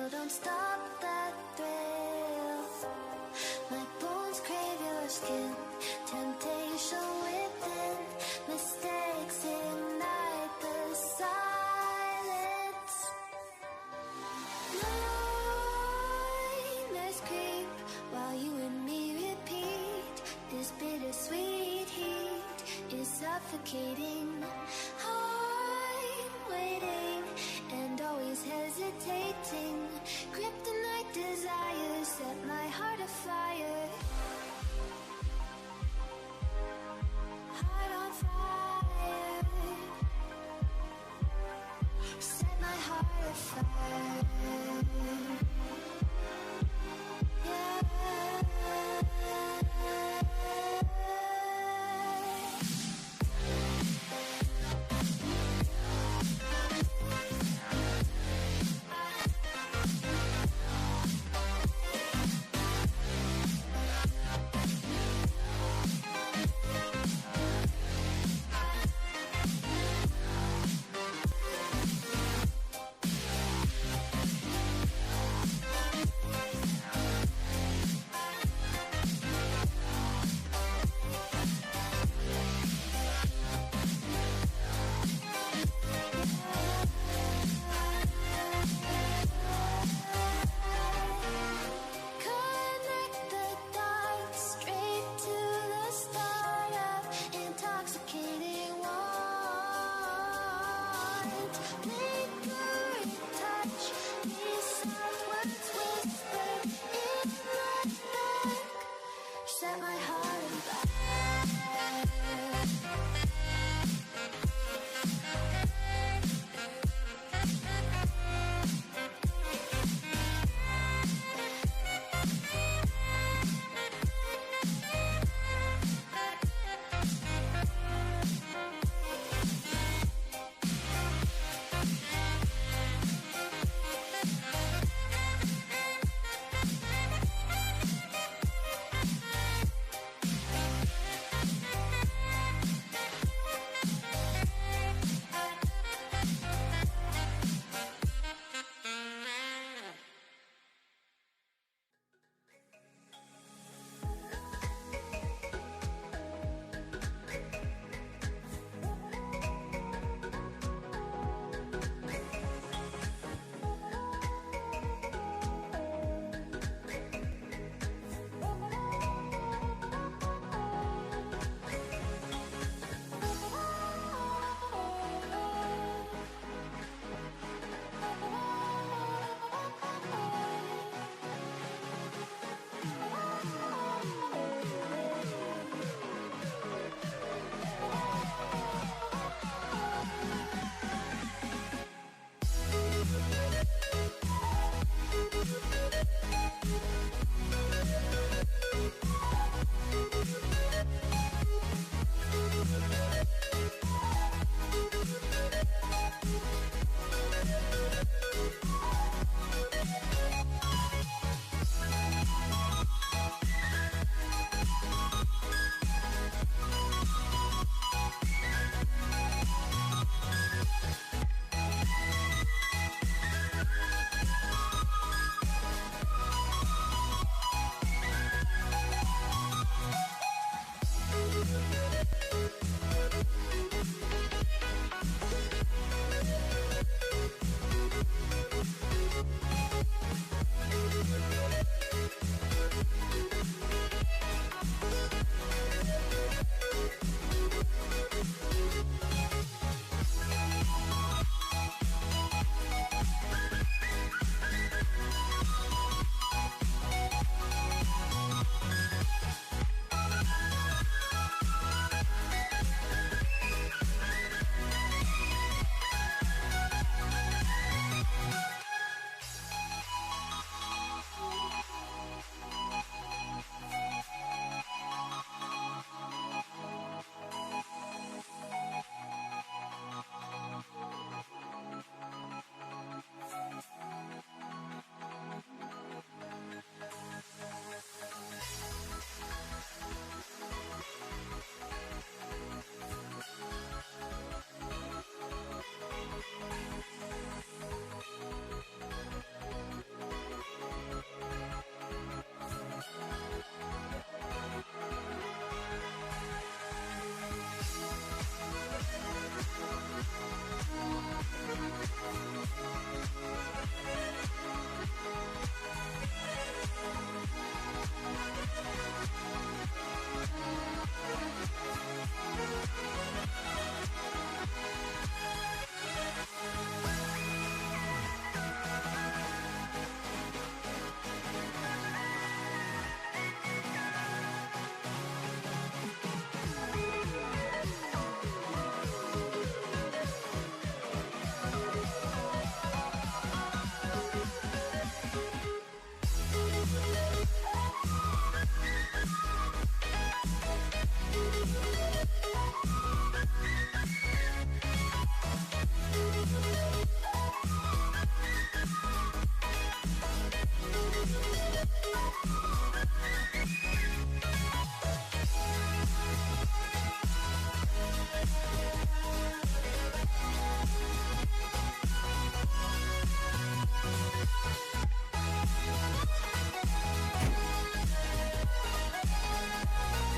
Still don't stop that thrill. My bones crave your skin. Temptation within. Mistakes ignite the silence. Nightmares creep while you and me repeat. This bittersweet heat is suffocating. I'm waiting and always hesitating. Kryptonite desires set my heart afire. Heart on fire. Set my heart afire.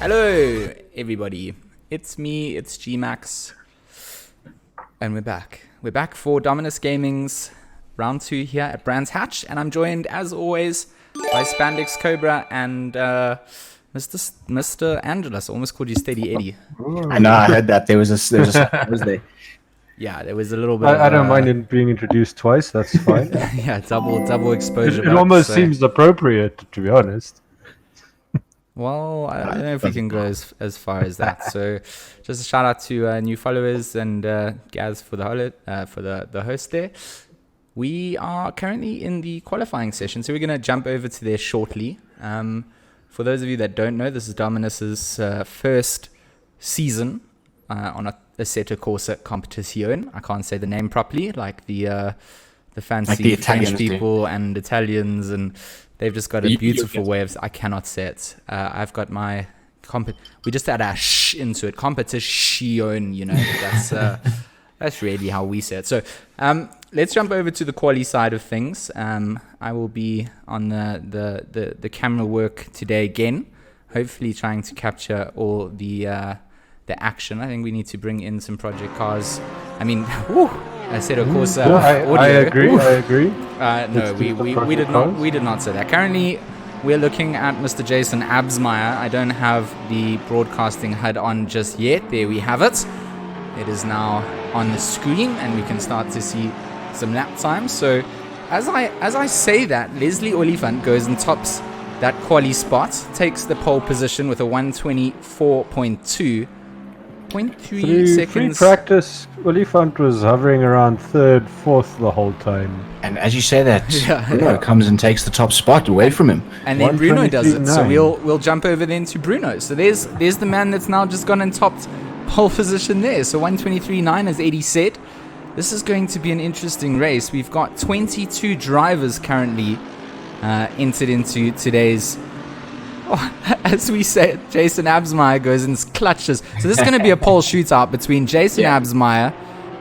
Hello, everybody. It's me, it's G-Max. And we're back. We're back for Dominus Gaming's round 2 here at Brands Hatch. And I'm joined, as always, by Spandex Cobra and Mr. Angelus. I almost called you Steady Eddie. I know, I heard that. There was there. Yeah, there was a little bit I don't mind it being introduced twice. That's fine. yeah, double exposure. It almost seems appropriate, to be honest. Well, I don't know if we can go as far as that. So, just a shout out to new followers and Gaz for the host there. We are currently in the qualifying session, so we're going to jump over to there shortly. For those of you that don't know, this is Dominus's first season on a Assetto Corsa Competizione. I can't say the name properly, like the fancy like the French people and Italians, and they've just got a beautiful way of. I cannot say it. I've got my we just add a sh into it. Competizione, you know. That's really how we say it. So let's jump over to the quali side of things. I will be on the camera work today again, hopefully trying to capture all the action. I think we need to bring in some project cars. I mean, I said, of course, audio. I agree. Ooh. I agree. No, we did not say that. Currently, we're looking at Mr. Jason Absmeyer. I don't have the broadcasting HUD on just yet. There we have it. It is now on the screen, and we can start to see some lap times. So, as I say that, Leslie Oliphant goes and tops that quali spot, takes the pole position with a 124.2. 0.3 seconds. Free practice, Oliphant was hovering around 3rd, 4th the whole time. And as you say that, Bruno comes and takes the top spot away from him. And then Bruno does it. So we'll jump over then to Bruno. So there's the man that's now just gone and topped pole position there. So 123.9, as Eddie said. This is going to be an interesting race. We've got 22 drivers currently entered into today's. As we said, Jason Absmeyer goes and clutches. So this is going to be a pole shootout between Jason Absmeyer,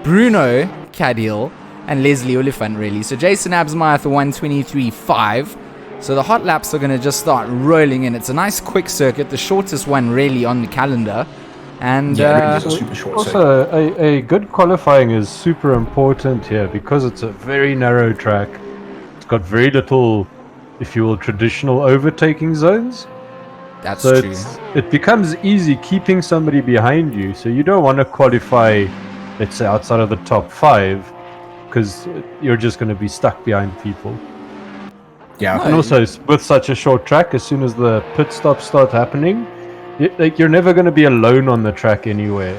Bruno Cadill, and Leslie Oliphant, really. So Jason Absmeyer for 123.5. So the hot laps are going to just start rolling in. It's a nice quick circuit, the shortest one really on the calendar. And it's a super short also, a good qualifying is super important here because it's a very narrow track. It's got very little, if you will, traditional overtaking zones. That's so true. It becomes easy keeping somebody behind you. So you don't want to qualify, let's say, outside of the top 5 because you're just going to be stuck behind people. Yeah. And also, with such a short track, as soon as the pit stops start happening, you're never going to be alone on the track anywhere.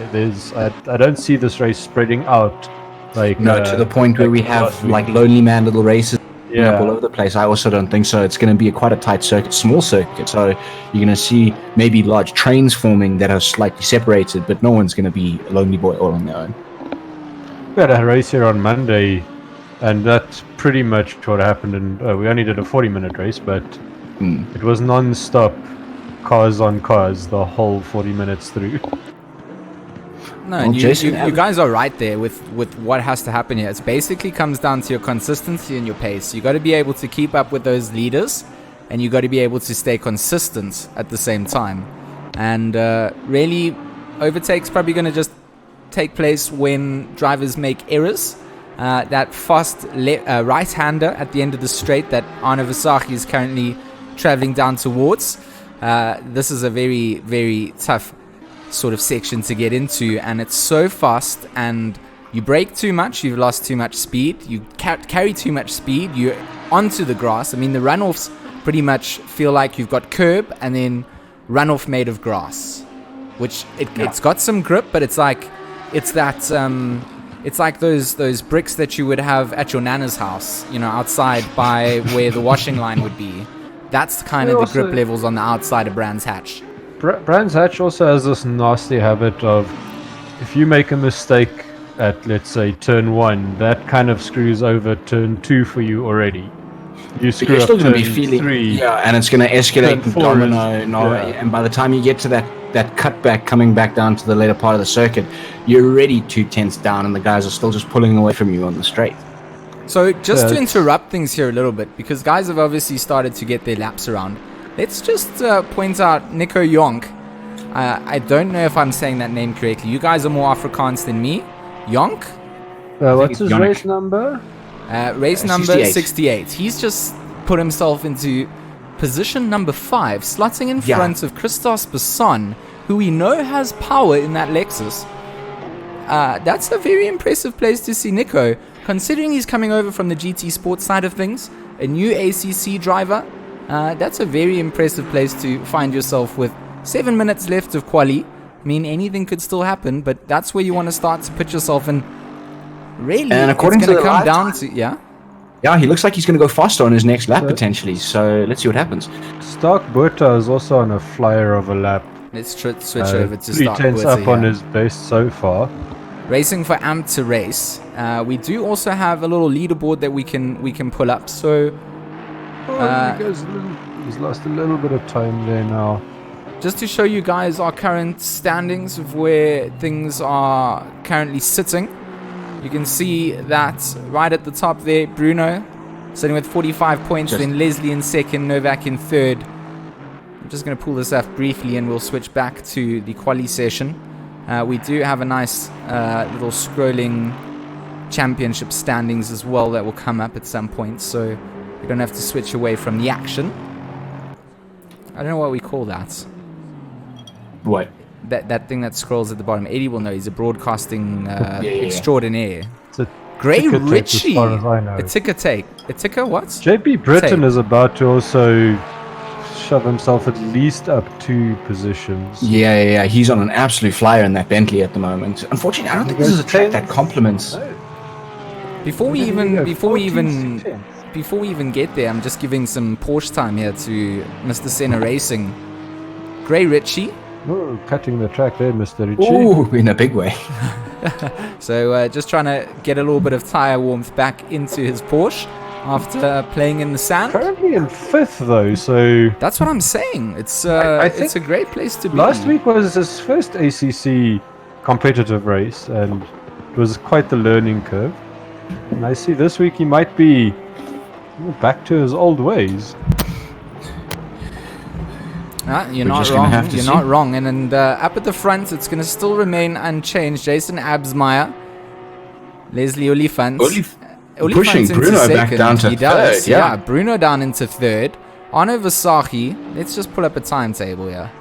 I don't see this race spreading out to the point where we have like lonely man little races up all over the place. I also don't think so. It's going to be quite a tight circuit, small circuit. So you're going to see maybe large trains forming that are slightly separated, but no one's going to be a lonely boy all on their own. We had a race here on Monday, and that's pretty much what happened. And we only did a 40-minute race, but it was non-stop. Cars on cars the whole 40 minutes through. No, and you guys are right there with what has to happen here. It basically comes down to your consistency and your pace. You got to be able to keep up with those leaders, and you got to be able to stay consistent at the same time. And really, overtake's probably going to just take place when drivers make errors. That fast right-hander at the end of the straight that Arno Versace is currently traveling down towards. This is a very, very tough sort of section to get into, and it's so fast, and you brake too much, you've lost too much speed, you carry too much speed, you're onto the grass. I mean, the runoffs pretty much feel like you've got curb and then runoff made of grass, which it's got some grip, but it's like those bricks that you would have at your nana's house, outside by where the washing line would be. That's kind of the grip levels on the outside of Brands Hatch. Brands Hatch also has this nasty habit of, if you make a mistake at, let's say, turn 1, that kind of screws over turn 2 for you already. You're still going to be feeling 3, and it's going to escalate and domino. And by the time you get to that cutback coming back down to the later part of the circuit, you're already 2 tenths down, and the guys are still just pulling away from you on the straight. So just to interrupt things here a little bit, because guys have obviously started to get their laps around, let's just point out Nico Yonk I don't know if I'm saying that name correctly. You guys are more Afrikaans than me. Jonk? What's his Yannick. race number? Race number 68. He's just put himself into position number 5, slotting in front of Christos Besson, who we know has power in that Lexus. That's a very impressive place to see Nico, considering he's coming over from the GT Sports side of things, a new ACC driver. That's a very impressive place to find yourself with 7 minutes left of quali. I mean, anything could still happen, but that's where you want to start to put yourself in. Really, And according it's to going to the come live down time- to, yeah? Yeah, he looks like he's going to go faster on his next lap potentially. So let's see what happens. Stark Botha is also on a flyer of a lap. Let's switch over to 3 start tenths with up on his best so far. Racing for Amp to Race. We do also have a little leaderboard that we can pull up. So He's lost a little bit of time there now. just to show you guys our current standings of where things are currently sitting, you can see that right at the top there, Bruno sitting with 45 points, then Leslie in second, Novak in third. I'm just going to pull this up briefly and we'll switch back to the quali session. We do have a nice little scrolling championship standings as well that will come up at some point, so we don't have to switch away from the action. I don't know what we call that. What? That thing that scrolls at the bottom. Eddie will know. He's a broadcasting Yeah. extraordinaire. It's a Gray ticker tape Ritchie. as far as I know. A ticker tape. A ticker what? JP Britton Tape. is about to also shove himself at least up 2 positions. Yeah. He's on an absolute flyer in that Bentley at the moment. Unfortunately, I don't think this is a track that complements. Before we even get there, I'm just giving some Porsche time here to Mr. Senna Racing. Gray Ritchie. Oh, cutting the track there, Mr. Ritchie. Ooh, in a big way. So just trying to get a little bit of tire warmth back into his Porsche after playing in the sand. Currently in 5th though, so That's what I'm saying. It's I think it's a great place to be. last week was his first ACC competitive race, and it was quite the learning curve. And I see this week he might be back to his old ways. You're We're not just gonna wrong. have to You're see. not wrong. And up at the front, it's going to still remain unchanged. Jason Absmeyer, Leslie Olifants. Pushing into Bruno back second. down to He does, third, yeah. Bruno down into third. Arno Versace. Let's just pull up a timetable here.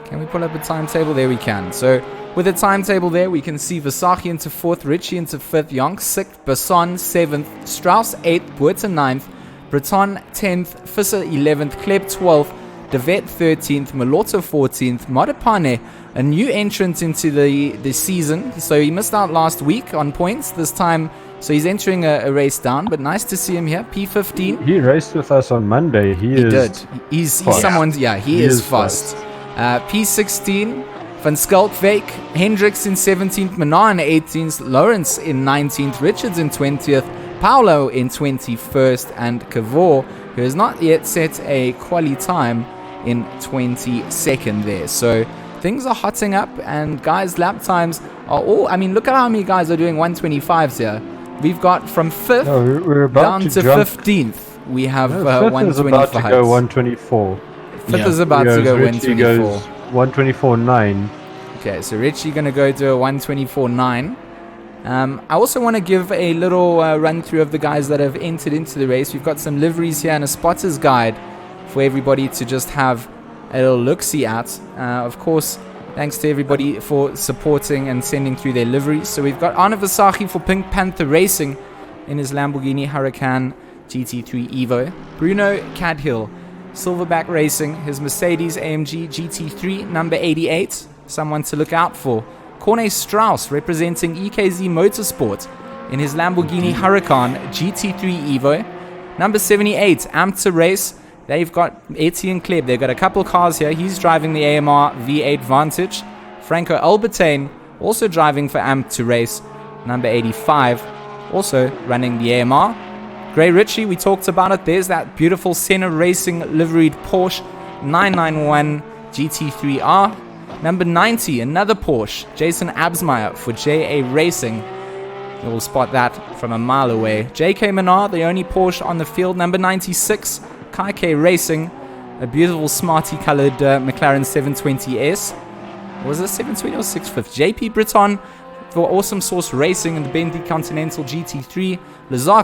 Can we pull up a timetable? There we can. So with a timetable there, we can see Versace into 4th, Ritchie into 5th, Jonk 6th, Besson 7th, Strauss 8th, Buerta 9th, Breton 10th, Visser 11th, Kleb 12th, Devet 13th, Malotto 14th, Modipane, a new entrant into the season. So he missed out last week on points this time. So he's entering a race down, but nice to see him here. P15. He raced with us on Monday. He did. He's fast. someone's, he is fast. P16, Van Skalkvik, Hendricks in 17th, Manar in 18th, Lawrence in 19th, Richards in 20th, Paolo in 21st, and Cavor, who has not yet set a quali time, in 22nd there. So things are hotting up, and guys' lap times are all, I mean, look at how many guys are doing 125s here. We've got from 5th we're about down to jump. 15th. We have 5th is about to 125s. go 124. 5th is about to go Ritchie 124. goes 124.9. Okay, so Richie going to go to a 124.9. I also want to give a little run through of the guys that have entered into the race. We've got some liveries here and a spotter's guide for everybody to just have a little look-see at. Of course, thanks to everybody for supporting and sending through their liveries. So we've got Arne Versace for Pink Panther Racing in his Lamborghini Huracan GT3 Evo. Bruno Cadhill, Silverback Racing, his Mercedes AMG GT3 number 88. Someone to look out for. Corne Strauss representing EKZ Motorsport in his Lamborghini Huracan GT3 Evo. Number 78, Amp to Race. They've got Etienne Kleb. They've got a couple cars here. He's driving the AMR V8 Vantage. Franco Albertine also driving for Amp to Race. Number 85, also running the AMR. Gray Ritchie, we talked about it. There's that beautiful Senna Racing liveried Porsche 991 GT3R. Number 90, another Porsche, Jason Absmeyer for JA Racing. You will spot that from a mile away. JK Menard, the only Porsche on the field. Number 96, Kai K Racing, a beautiful smarty colored McLaren 720S. Was it 720 or 650? JP Breton for Awesome Source Racing in the Bentley Continental GT3. Lazar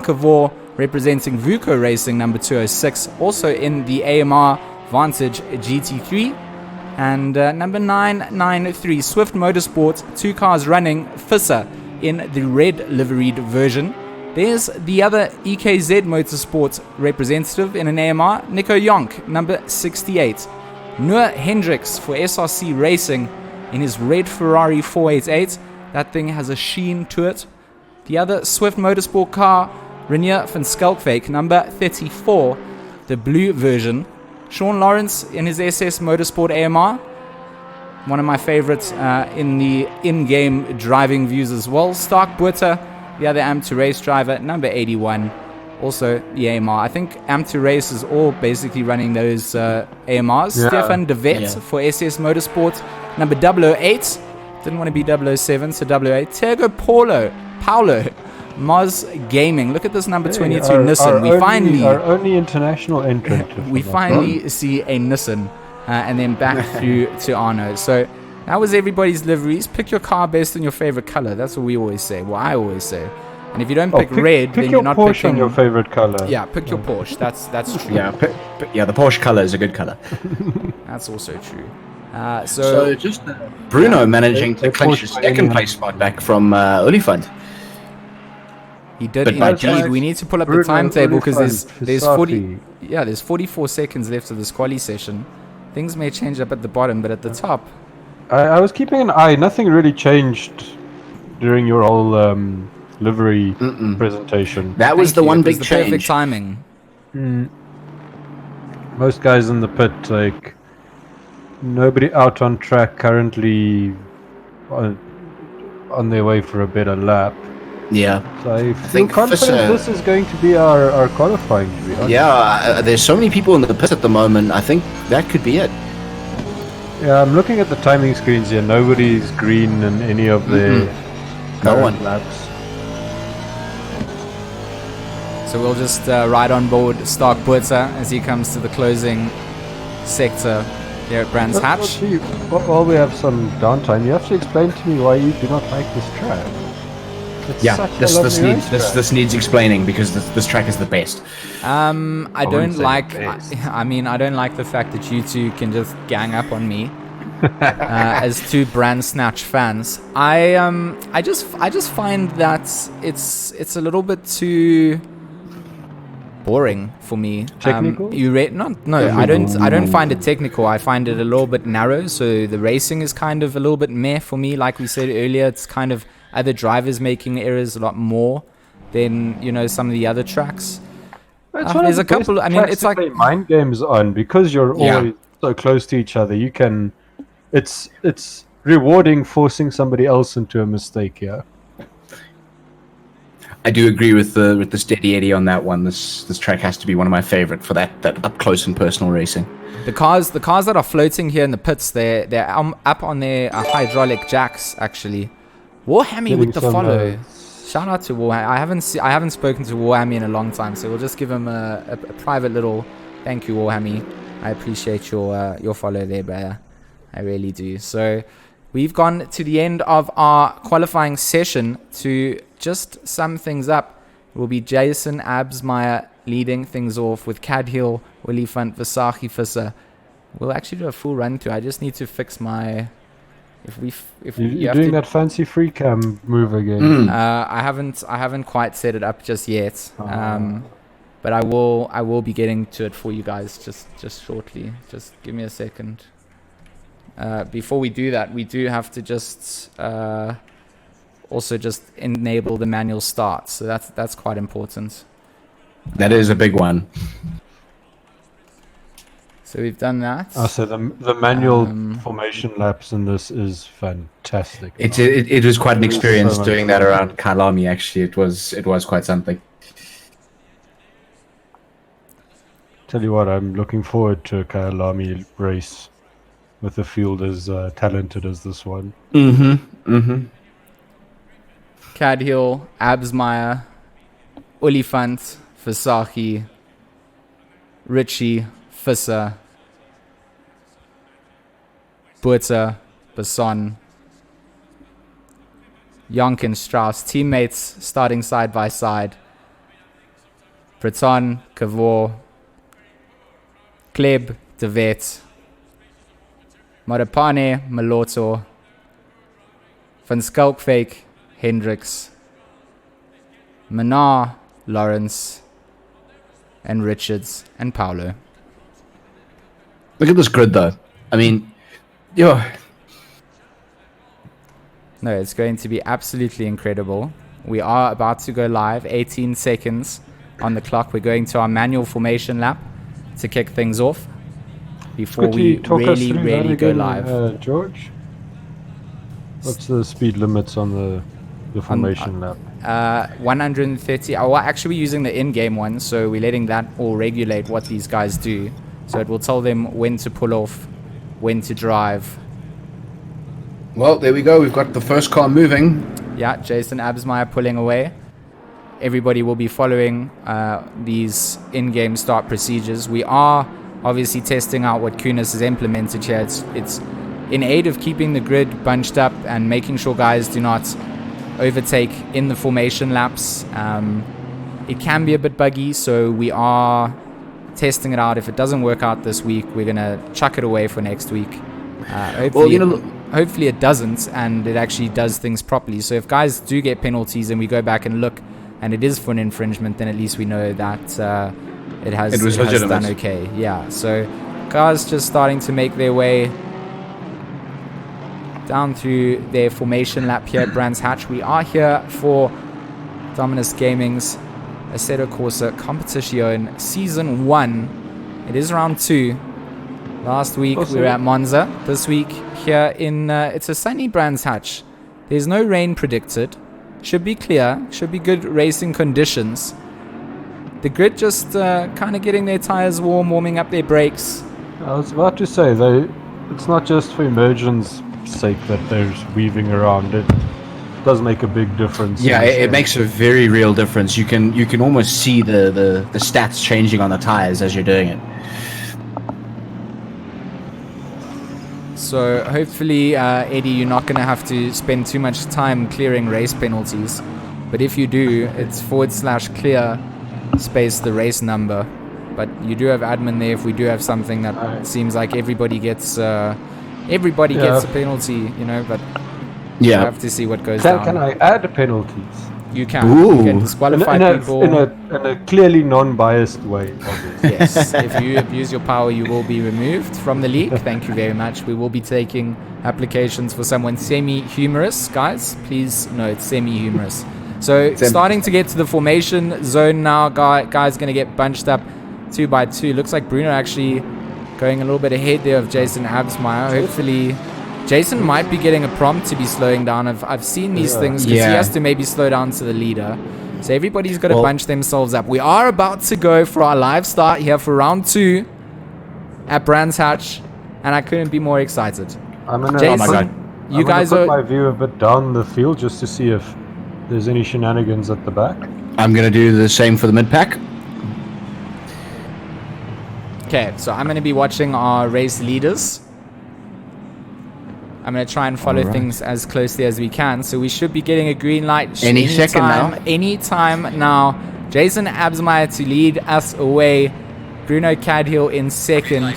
representing Vuko Racing number 206, also in the AMR Vantage GT3. And number 993, Swift Motorsport, 2 cars running, Fisser in the red liveried version. There's the other EKZ Motorsport representative in an AMR, Nico Jonk, number 68. Noah Hendricks for SRC Racing in his red Ferrari 488. That thing has a sheen to it. The other Swift Motorsport car, Renier van Skelkwyk, number 34, the blue version. Sean Lawrence in his SS Motorsport AMR, one of my favorites in the in-game driving views as well. Stark Buerta, the other Am2 Race driver, number 81, also the AMR. I think Am2 Race is all basically running those AMRs. Yeah. Stefan de Vet for SS Motorsport, number 008. Didn't want to be 007, so 008. Tego Paulo, Moz Gaming. Look at this number 22 Nissan. Our only international entrant. We finally see a Nissan, and then back through to Arno. So that was everybody's liveries. Pick your car based on your favorite color. That's what we always say. Well, I always say. And if you don't pick red, then you're not Porsche picking on your favorite color. Yeah, pick your Porsche. That's true. Yeah, the Porsche color is a good color. That's also true. So just Bruno managing to clinch his second place spot back from Olifant. He did indeed. We need to pull up the timetable because there's 44 seconds left of this quali session. Things may change up at the bottom, but at the top. I was keeping an eye. Nothing really changed during your whole livery presentation. That was the one big change. Perfect timing. Most guys in the pit, like nobody out on track currently on their way for a better lap. Yeah. So I feel confident this is going to be our qualifying, to be honest. Yeah, there's so many people in the pit at the moment. I think that could be it. Yeah, I'm looking at the timing screens here. Nobody's green in any of the current laps. So we'll just ride on board Stark Buerta as he comes to the closing sector here at Brands Hatch. While we have some downtime, you have to explain to me why you do not like this track. This needs explaining because this track is the best. I don't like the fact that you two can just gang up on me as two Brand Snatch fans. I just find that it's a little bit too boring for me. Technical? I don't find it technical. I find it a little bit narrow. So the racing is kind of a little bit meh for me. Like we said earlier, it's kind of other drivers making errors a lot more than some of the other tracks. There's a couple. I mean, it's like mind games on because you're always so close to each other. You can. It's rewarding forcing somebody else into a mistake here. I do agree with the steady Eddie on that one. This track has to be one of my favorite for that up close and personal racing. The cars that are floating here in the pits, they're up on their hydraulic jacks actually. Warhammy with the follow. Shout out to Warhammy. I haven't spoken to Warhammy in a long time, so we'll just give him a private little thank you, Warhammy. I appreciate your follow there, brother. I really do. So we've gone to the end of our qualifying session. To just sum things up, it will be Jason Absmeyer leading things off with Cadhill, Olifant, Visagie, Visser. We'll actually do a full run through. I just need to fix my. You're doing that fancy free cam move again. I haven't quite set it up just yet. But I will be getting to it for you guys just shortly. Just give me a second. Before we do that, we do have to just also just enable the manual start. So that's quite important. That is a big one. So we've done that. So the manual formation laps in this is fantastic. It was quite an experience doing that around Kalami. Actually, it was quite something. Tell you what, I'm looking forward to a Kalami race with a field as talented as this one. Cadhill, Absmeyer, Olifant, Visagie, Richie, Visser, Buerta, Basson, Jonkin, Strauss, teammates starting side by side. Breton, Cavor, Kleb, De Wet, Marapane, Maloto, Van Skalkvik, Hendricks, Manar, Lawrence, and Richards and Paulo. Look at this grid, though. I mean, no, it's going to be absolutely incredible. We are about to go live. 18 seconds on the clock. We're going to our manual formation lap to kick things off before we really go live. George, what's the speed limits on the formation lap? 130. Well, actually, we're using the in-game one, so we're letting that all regulate what these guys do. So it will tell them when to pull off, when to drive. Well, there we go. We've got the first car moving. Yeah, Jason Absmeyer pulling away. Everybody will be following these in-game start procedures. We are obviously testing out what Kunis has implemented here. It's in aid of keeping the grid bunched up and making sure guys do not overtake in the formation laps. It can be a bit buggy, so we are testing it out. If it doesn't work out this week, we're going to chuck it away for next week. Hopefully it doesn't, and it actually does things properly. So if guys do get penalties and we go back and look and it is for an infringement, then at least we know that it has done okay. Yeah, so cars just starting to make their way down through their formation lap here at Brands Hatch. We are here for Dominus Gaming's Assetto Corsa Competition Season 1. It is round 2. Last week we were at Monza. This week here in it's a sunny Brands Hatch. There's no rain predicted. Should be clear. Should be good racing conditions. The grid just kind of getting their tires warm, warming up their brakes. I was about to say, it's not just for immersion's sake that they're weaving around. It does make a big difference. Yeah, it makes a very real difference. You can almost see the stats changing on the tires as you're doing it. So hopefully, Eddie, you're not going to have to spend too much time clearing race penalties. But if you do, it's /clear space the race number. But you do have admin there if we do have something that seems like everybody gets a penalty, but you have to see what goes down. Can I add penalties? You can. Ooh. You can disqualify people in a clearly non-biased way. Obviously. Yes. If you abuse your power, you will be removed from the league. Thank you very much. We will be taking applications for someone semi-humorous, guys. Please note, semi-humorous. So starting to get to the formation zone now. Guys going to get bunched up 2 by 2. Looks like Bruno actually going a little bit ahead there of Jason Absmeyer. Hopefully Jason might be getting a prompt to be slowing down. I've seen these things because he has to maybe slow down to the leader. So everybody's got to bunch themselves up. We are about to go for our live start here for round 2 at Brands Hatch, and I couldn't be more excited. Jason, you guys put my view a bit down the field just to see if there's any shenanigans at the back. I'm going to do the same for the mid-pack. Okay, so I'm going to be watching our race leaders. I'm going to try and follow things as closely as we can. So we should be getting a green light any second now. Anytime now. Jason Absmeyer to lead us away. Bruno Cadhill in second.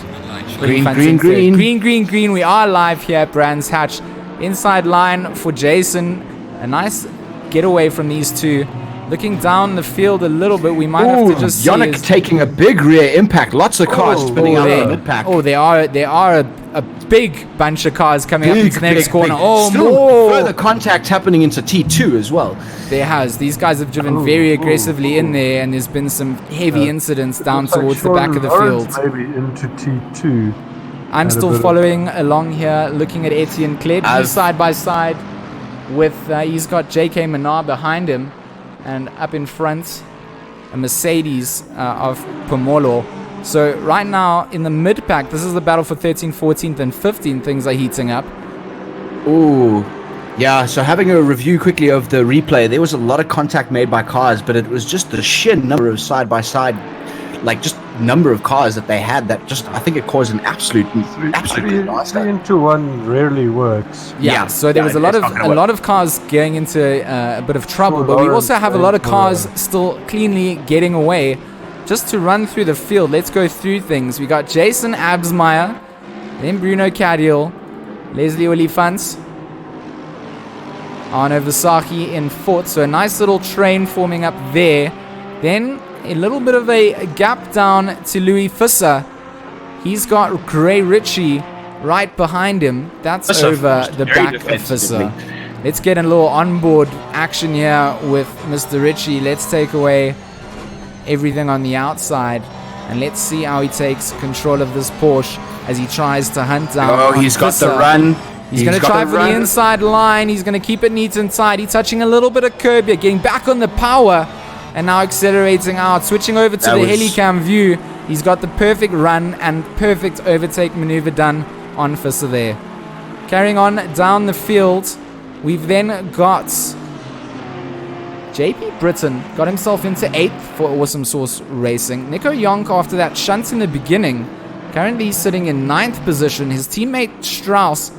Green. We are live here at Brands Hatch. Inside line for Jason. A nice getaway from these two. Looking down the field a little bit, we might have to just see Yannick taking a big rear impact. Lots of cars spinning out of the mid-pack. There are a big bunch of cars coming up into the next corner. Still further contact happening into T2 as well. There has. These guys have driven very aggressively in there, and there's been some heavy incidents down towards the back of the field. Maybe into T2. I'm still following along here, looking at Etienne Kleb. He's side by side with, he's got JK Manar behind him. And up in front, a Mercedes of Pomolo. So right now, in the mid-pack, this is the battle for 13th, 14th, and 15th. Things are heating up. Ooh. Yeah, so having a review quickly of the replay, there was a lot of contact made by cars, but it was just the sheer number of side-by-side, like just number of cars that they had that just, I think it caused an absolute disaster. 3 into 1 rarely works. Yeah, so there was a lot of cars getting into a bit of trouble, but we also have a lot of cars still cleanly getting away. Just to run through the field, let's go through things. We got Jason Absmeyer, then Bruno Cadiel, Leslie Olifants, Arno Versace in fourth. So a nice little train forming up there. Then a little bit of a gap down to Louis Visser. He's got Gray Ritchie right behind him. That's over the back of Visser. Let's get a little onboard action here with Mr. Ritchie. Let's take away everything on the outside. And let's see how he takes control of this Porsche as he tries to hunt down. Oh, he's got the run. He's going to try for the inside line. He's going to keep it neat and tidy. Touching a little bit of curb here. Getting back on the power. And now accelerating out. Switching over to the helicam view. He's got the perfect run and perfect overtake maneuver done on Visser there. Carrying on down the field. We've then got JP Britton. Got himself into 8th for Awesome Source Racing. Nico Yonk after that shunt in the beginning. Currently sitting in 9th position. His teammate Strauss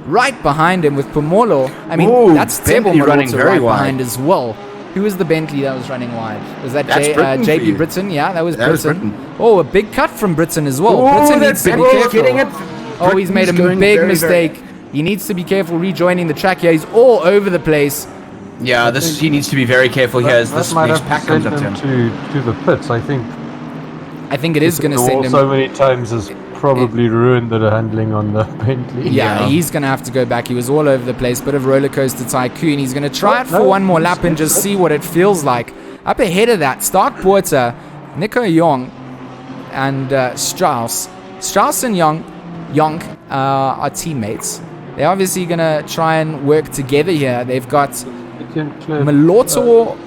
right behind him with Pomolo. I mean, that's Tebo running very wide behind as well. Who was the Bentley that was running wide? Was that JP Britton? Yeah, that was Britton. Oh, a big cut from Britton as well. Britton needs to be careful. Oh, he's made a big mistake. He needs to be careful rejoining the track here. He's all over the place. Yeah, he needs to be very careful here as this next pack comes up to him. To the pits, I think it is going to send him. So many times has probably ruined the handling on the Bentley. Yeah, he's going to have to go back. He was all over the place. Bit of roller coaster tycoon. He's going to try it for one more lap and just see what it feels like. Up ahead of that, Stark Porter, Nico Yong, and Strauss. Strauss and Yonk are teammates. They're obviously going to try and work together here. They've got Malotto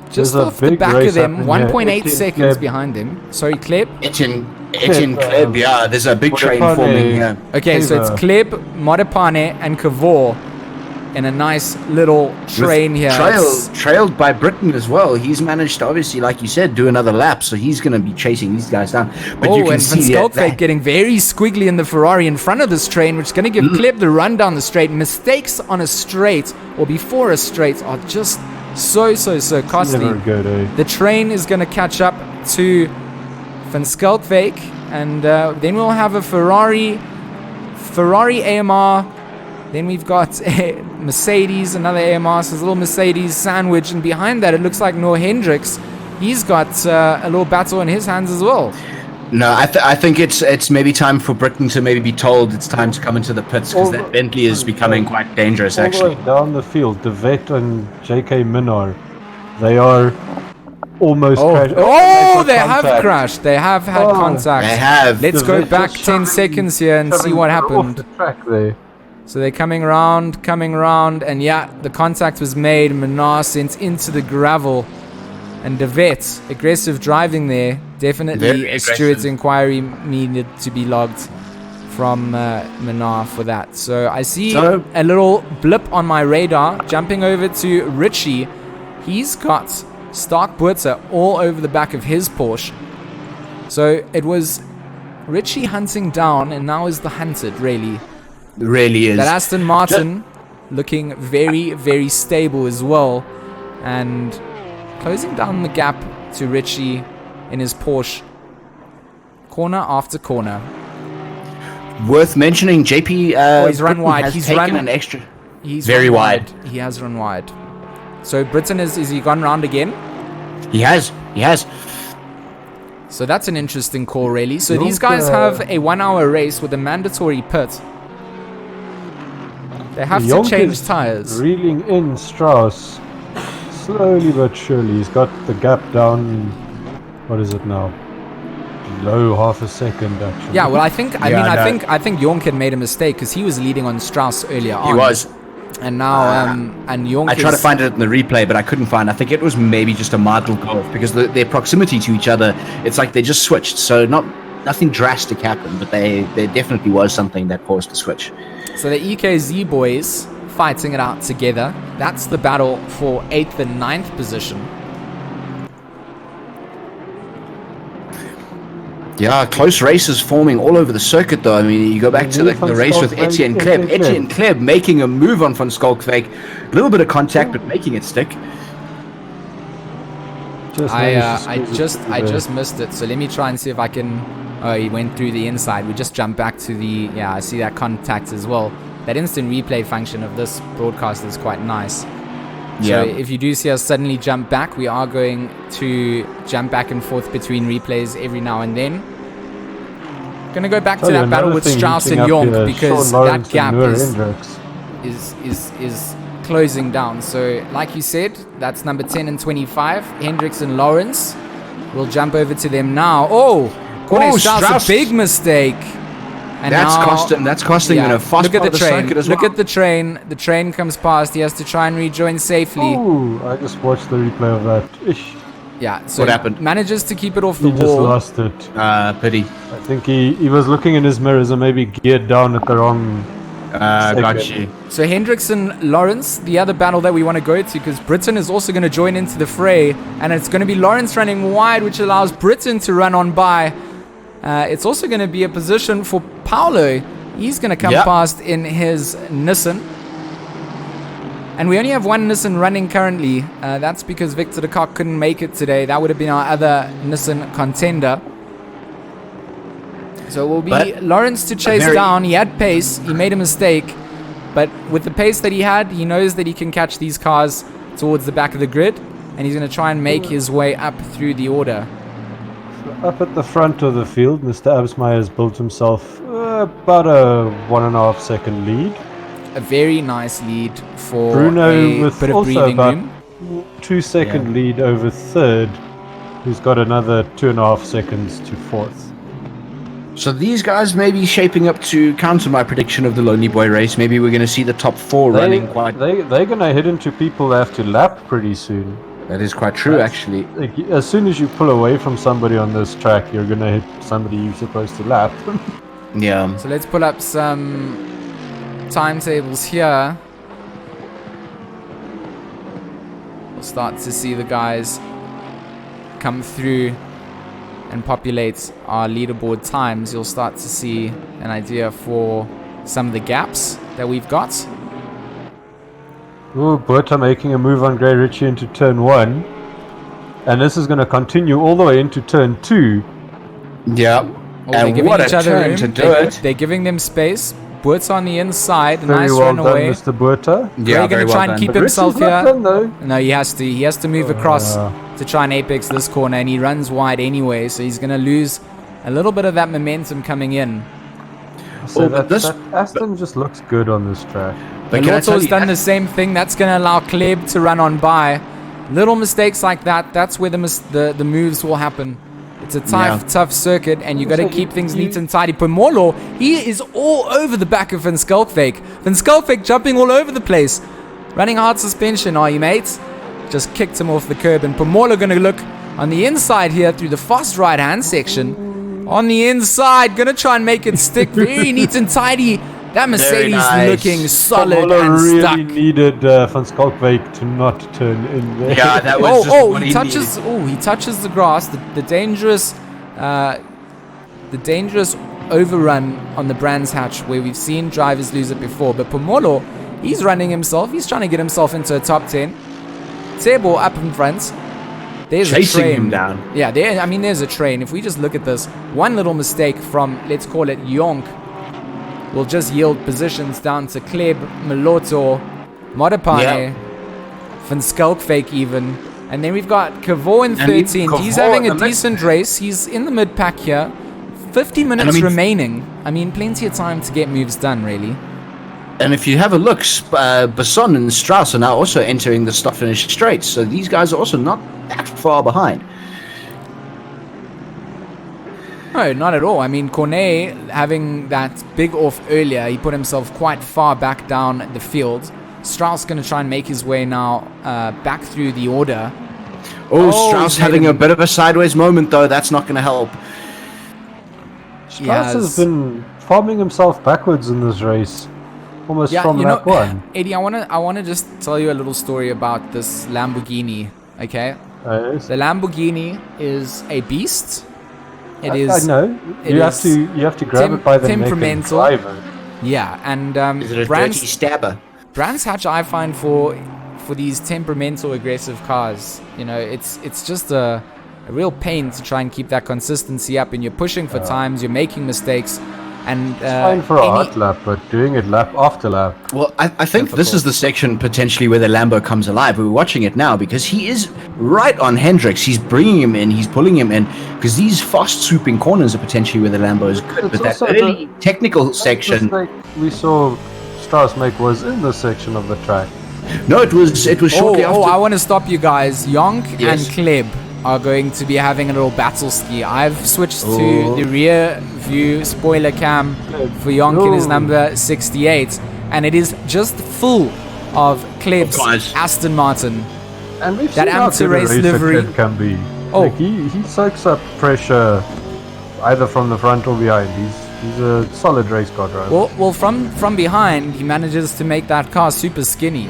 just off the back of them, 1.8 seconds behind him. Sorry, Kleb? Etienne Kleb, yeah, there's a big train forming here. Okay, so it's Kleb, Modipane, and Cavor in a nice little train here. Trailed by Britain as well. He's managed to, obviously, like you said, do another lap, so he's going to be chasing these guys down. But you can see that getting very squiggly in the Ferrari in front of this train, which is going to give Kleb the run down the straight. Mistakes on a straight or before a straight are just so costly. The train is going to catch up to Van Skelkwijk, and then we'll have a Ferrari AMR. Then we've got a Mercedes, another AMR, so there's a little Mercedes sandwich, and behind that it looks like Noah Hendricks. He's got a little battle in his hands as well. No, I think it's maybe time for Britain to maybe be told it's time to come into the pits, because that Bentley is becoming quite dangerous actually. Down the field, De Vet and JK Minnar, they are almost crashed. They have crashed. They have had contact. They have. Let's go back 10 seconds here and see what happened. Off the track there. So they're coming around, and yeah, the contact was made. Minnar sent into the gravel. And De Vet, aggressive driving there. Definitely a steward's inquiry needed to be logged from Minnar for that. So I see a little blip on my radar. Jumping over to Ritchie. He's got Stark Buerter all over the back of his Porsche. So it was Ritchie hunting down, and now is the hunted, really. Really is. That Aston Martin looking very, very stable as well. And closing down the gap to Ritchie in his Porsche. Corner after corner. Worth mentioning, JP he's run wide. He's run an extra. He's very wide. He has run wide. So Britain is he gone round again? He has. So that's an interesting call, really. So these guys have a 1 hour race with a mandatory pit. They have to change tires. Reeling in Strauss. Slowly but surely. He's got the gap down. What is it now? Below half a second, actually. Yeah, well, I think Jonk had made a mistake because he was leading on Strauss earlier on. He was. And now, and Jonk. I tried to find it in the replay, but I couldn't find. I think it was maybe just a marginal golf because their proximity to each other. It's like they just switched. So nothing drastic happened, but there definitely was something that caused the switch. So the EKZ boys fighting it out together. That's the battle for 8th and 9th position. Yeah, close races forming all over the circuit, though. I mean, you go back to the race with Etienne Kleb. Etienne Kleb making a move on Van Schalkwyk. A little bit of contact, but making it stick. I just missed it. So let me try and see if I can. Oh, he went through the inside. We just jumped back to the. Yeah, I see that contact as well. That instant replay function of this broadcast is quite nice. Yeah. So if you do see us suddenly jump back, we are going to jump back and forth between replays every now and then. Gonna go back to that battle with Strauss and Jonk because that gap is closing down. So like you said, that's number 10 and 25. Hendricks and Lawrence. We'll jump over to them now. Oh, Strauss, a big mistake. And that's costing him a fast look at the train. As look well. at the train. The train comes past. He has to try and rejoin safely. Oh, I just watched the replay of that. Ish. Yeah, so what happened? Manages to keep it off the He wall. just lost it. Pity. I think he was looking in his mirrors and maybe geared down at the wrong Got you. So Hendricks and Lawrence, the other battle that we want to go to, because Britain is also going to join into the fray, and it's going to be Lawrence running wide, which allows Britain to run on by. It's also going to be a position for Paulo. He's going to come past in his Nissan. And we only have one Nissan running currently. That's because Victor de Kock couldn't make it today. That would have been our other Nissan contender. So it will be Lawrence to chase down. He had pace. He made a mistake. But with the pace that he had, he knows that he can catch these cars towards the back of the grid. And he's going to try and make his way up through the order. Up at the front of the field, Mr. Absmeyer has built himself about a 1.5 second lead. A very nice lead for Bruno a with bit of also breathing about room. 2 second lead over third, who's got another 2.5 seconds to fourth. So these guys may be shaping up to counter my prediction of the Lonely Boy race. Maybe we're going to see the top four running quite... They're going to hit into people that have to lap pretty soon. That is quite true, actually. Like, as soon as you pull away from somebody on this track, you're going to hit somebody you're supposed to lap. Yeah. So let's pull up some timetables here. We'll start to see the guys come through and populate our leaderboard times. You'll start to see an idea for some of the gaps that we've got. Ooh, Berta making a move on Grey Ritchie into turn 1. And this is going to continue all the way into turn 2. Yeah. Oh, and what a turn to do it. They're giving them space. Buerta on the inside. Very nice well run done, away. Mr. Buerta. Yeah, going to try and keep himself here. Done, no, he has to. He has to move across to try and apex this corner, and he runs wide anyway, so he's going to lose a little bit of that momentum coming in. So that Aston just looks good on this track. But Lotto's done the same thing. That's going to allow Kleb to run on by. Little mistakes like that, that's where the moves will happen. It's a tough circuit, and you got to keep things neat and tidy. Pomolo, he is all over the back of Van Schalkwyk. Van Schalkwyk jumping all over the place. Running hard suspension, are you, mates? Just kicked him off the curb, and Pomolo going to look on the inside here through the fast right-hand section. On the inside, going to try and make it stick. Very neat and tidy. That Mercedes looking solid Pomolo and really stuck. Needed Van Schalkwyk to not turn in there. Yeah, that was he touches. Oh, he touches the grass. The dangerous overrun on the Brands Hatch, where we've seen drivers lose it before. But Pomolo, he's running himself. He's trying to get himself into a top 10. Sebo up in front. There's chasing a train. him down. Yeah, there's a train. If we just look at this, one little mistake from, let's call it Jonk, will just yield positions down to Kleb, Meloto, Modipane, Van Schalkwyk even. And then we've got Kavo in 13th. He's having a decent race. He's in the mid-pack here. 50 minutes remaining. I mean, plenty of time to get moves done, really. And if you have a look, Besson and Strauss are now also entering the start-finish straight. So these guys are also not that far behind. No, not at all. I mean, Cornet, having that big off earlier, he put himself quite far back down the field. Strauss going to try and make his way now back through the order. Strauss having a bit of a sideways moment, though. That's not going to help. Strauss has been farming himself backwards in this race. Almost from lap 1. Eddie, I want to just tell you a little story about this Lamborghini, okay? Yes. The Lamborghini is a beast. It is. I know. You have to grab it by the neck and temperamental. drive it. Yeah, and Is it a dirty stabber? Brands Hatch, I find for these temperamental, aggressive cars, you know, it's just a real pain to try and keep that consistency up, and you're pushing for times, you're making mistakes, and it's fine for a hot lap, but doing it lap after lap. Well, I think this is the section potentially where the Lambo comes alive. We're watching it now because he is right on Hendricks. He's bringing him in, he's pulling him in, because these fast swooping corners are potentially where the Lambo is good. But that early technical section, we saw Strauss make was in this section of the track. No, it was shortly after. Oh, I want to stop you guys. Yonk Yes. and Kleb are going to be having a little battle ski. I've switched to the rear view spoiler cam for Yonk in his number 68, and it is just full of Kleb's Aston Martin. And we've that seen how good a race racer livery Kleb can be. Oh. Like he soaks up pressure either from the front or behind. He's a solid race car driver. Well, from behind, he manages to make that car super skinny.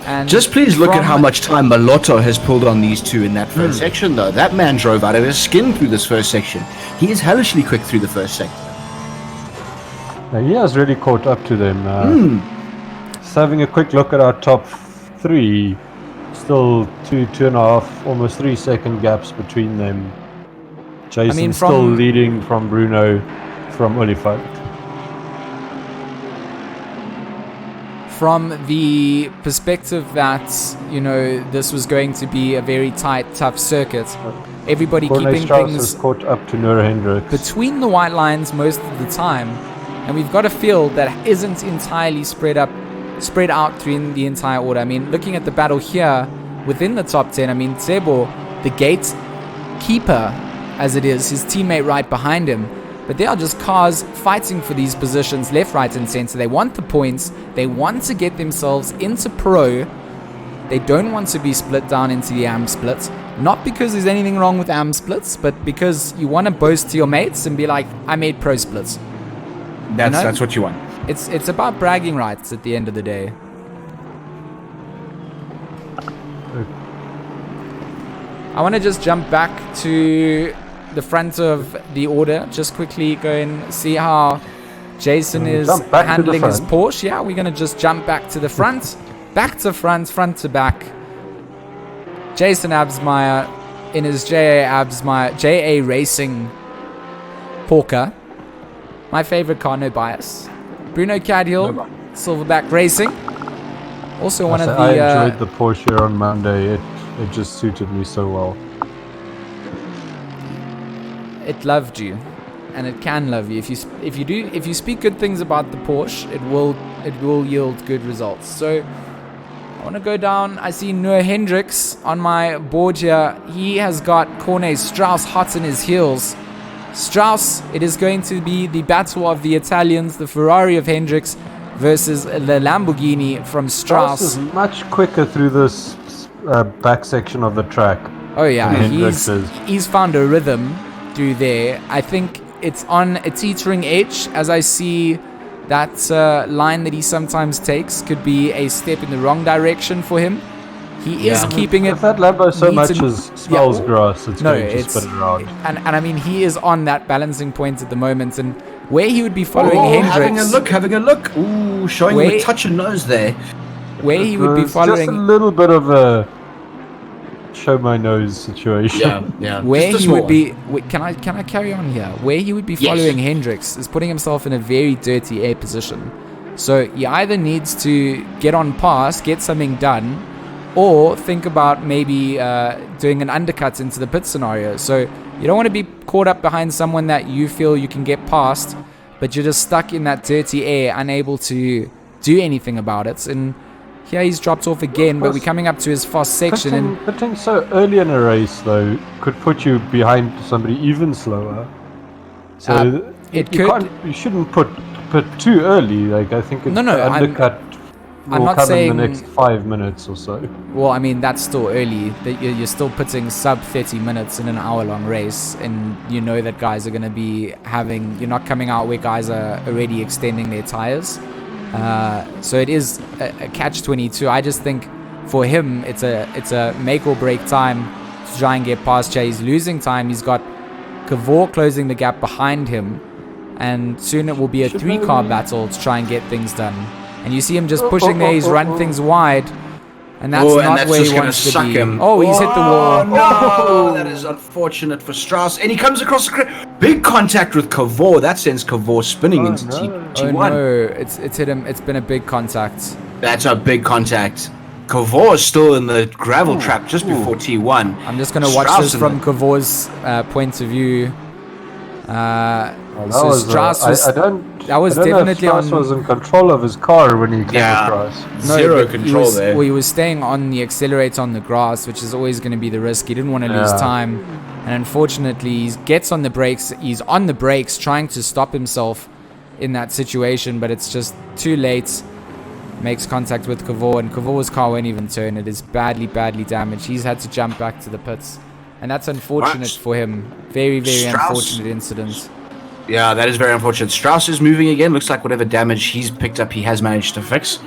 And just please look at how much time Malotto has pulled on these two in that first section, though. That man drove out of his skin through this first section. He is hellishly quick through the first sector. Now, he has really caught up to them. Just having a quick look at our top three, still 2.5, almost 3 second gaps between them. Jason still leading from Bruno from Oliphant. From the perspective that, you know, this was going to be a very tight, tough circuit, everybody keeping things caught up to Noah Hendricks between the white lines most of the time, and we've got a field that isn't entirely spread out through the entire order. I mean, looking at the battle here within the top 10, I mean, Tsebo, the gate keeper as it is, his teammate right behind him. But they are just cars fighting for these positions left, right, and center. They want the points. They want to get themselves into pro. They don't want to be split down into the AM splits. Not because there's anything wrong with AM splits, but because you want to boast to your mates and be like, I made pro splits. That's what you want. It's about bragging rights at the end of the day. I want to just jump back to the front of the order, just quickly go and see how Jason is handling his Porsche. Yeah, we're going to just jump back to the front, back to front, front to back. Jason Absmeyer in his JA Racing Porker. My favorite car, no bias. Bruno Cadhill, Silverback Racing. Also one of the... I enjoyed the Porsche on Monday. It just suited me so well. It loved you, and it can love you. If you speak good things about the Porsche, it will yield good results. So I want to go down. I see Noah Hendricks on my board here. He has got Corne Strauss hot in his heels. Strauss, it is going to be the battle of the Italians, the Ferrari of Hendricks versus the Lamborghini from Strauss. Strauss is much quicker through this back section of the track. Oh yeah, he's found a rhythm through there. I think it's on a teetering edge, as I see that line that he sometimes takes could be a step in the wrong direction for him. He is keeping it. If that Lambo so much as smells grass, it's going to spin around. And I mean, he is on that balancing point at the moment, and where he would be following Hendricks. Having a look. Ooh, showing him a touch of nose there. Where he would be following. Just a little bit of a show my nose situation. Yeah. Where he would be. Can I carry on here? Where he would be following Hendricks is putting himself in a very dirty air position. So he either needs to get on pass, get something done, or think about maybe doing an undercut into the pit scenario. So you don't want to be caught up behind someone that you feel you can get past, but you're just stuck in that dirty air, unable to do anything about it. And here he's dropped off again, but we're coming up to his fast section. Pitting so early in a race, though, could put you behind somebody even slower. So you shouldn't put too early. Like, I think it's undercut. I'm not saying in the next 5 minutes or so. Well, I mean, that's still early. You're still putting sub 30 minutes in an hour-long race, and you know that guys are going to be having... You're not coming out where guys are already extending their tires. So it is a catch-22. I just think for him, it's a make-or-break time to try and get past Jay. He's losing time. He's got Kavor closing the gap behind him, and soon it will be a 3-car battle to try and get things done. And you see him just pushing there. He's run things wide. And that's not where he wants to be. Oh, he's hit the wall. No, that is unfortunate for Strauss. And he comes across the big contact with Kavor. That sends Kavor spinning into T1. Oh no, it's hit him. It's been a big contact. That's a big contact. Kavor is still in the gravel trap just before T1. I'm just going to watch this from Kavor's point of view. So Strauss was definitely Strauss was in control of his car when he came across. Zero control there. Well, he was staying on the accelerator on the grass, which is always going to be the risk. He didn't want to lose time, and unfortunately, he gets on the brakes. He's on the brakes, trying to stop himself in that situation, but it's just too late. Makes contact with Kavor, and Kavor's car won't even turn. It is badly damaged. He's had to jump back to the pits, and that's unfortunate for him. Very unfortunate incident. Yeah, that is very unfortunate. Strauss is moving again. Looks like whatever damage he's picked up, he has managed to fix.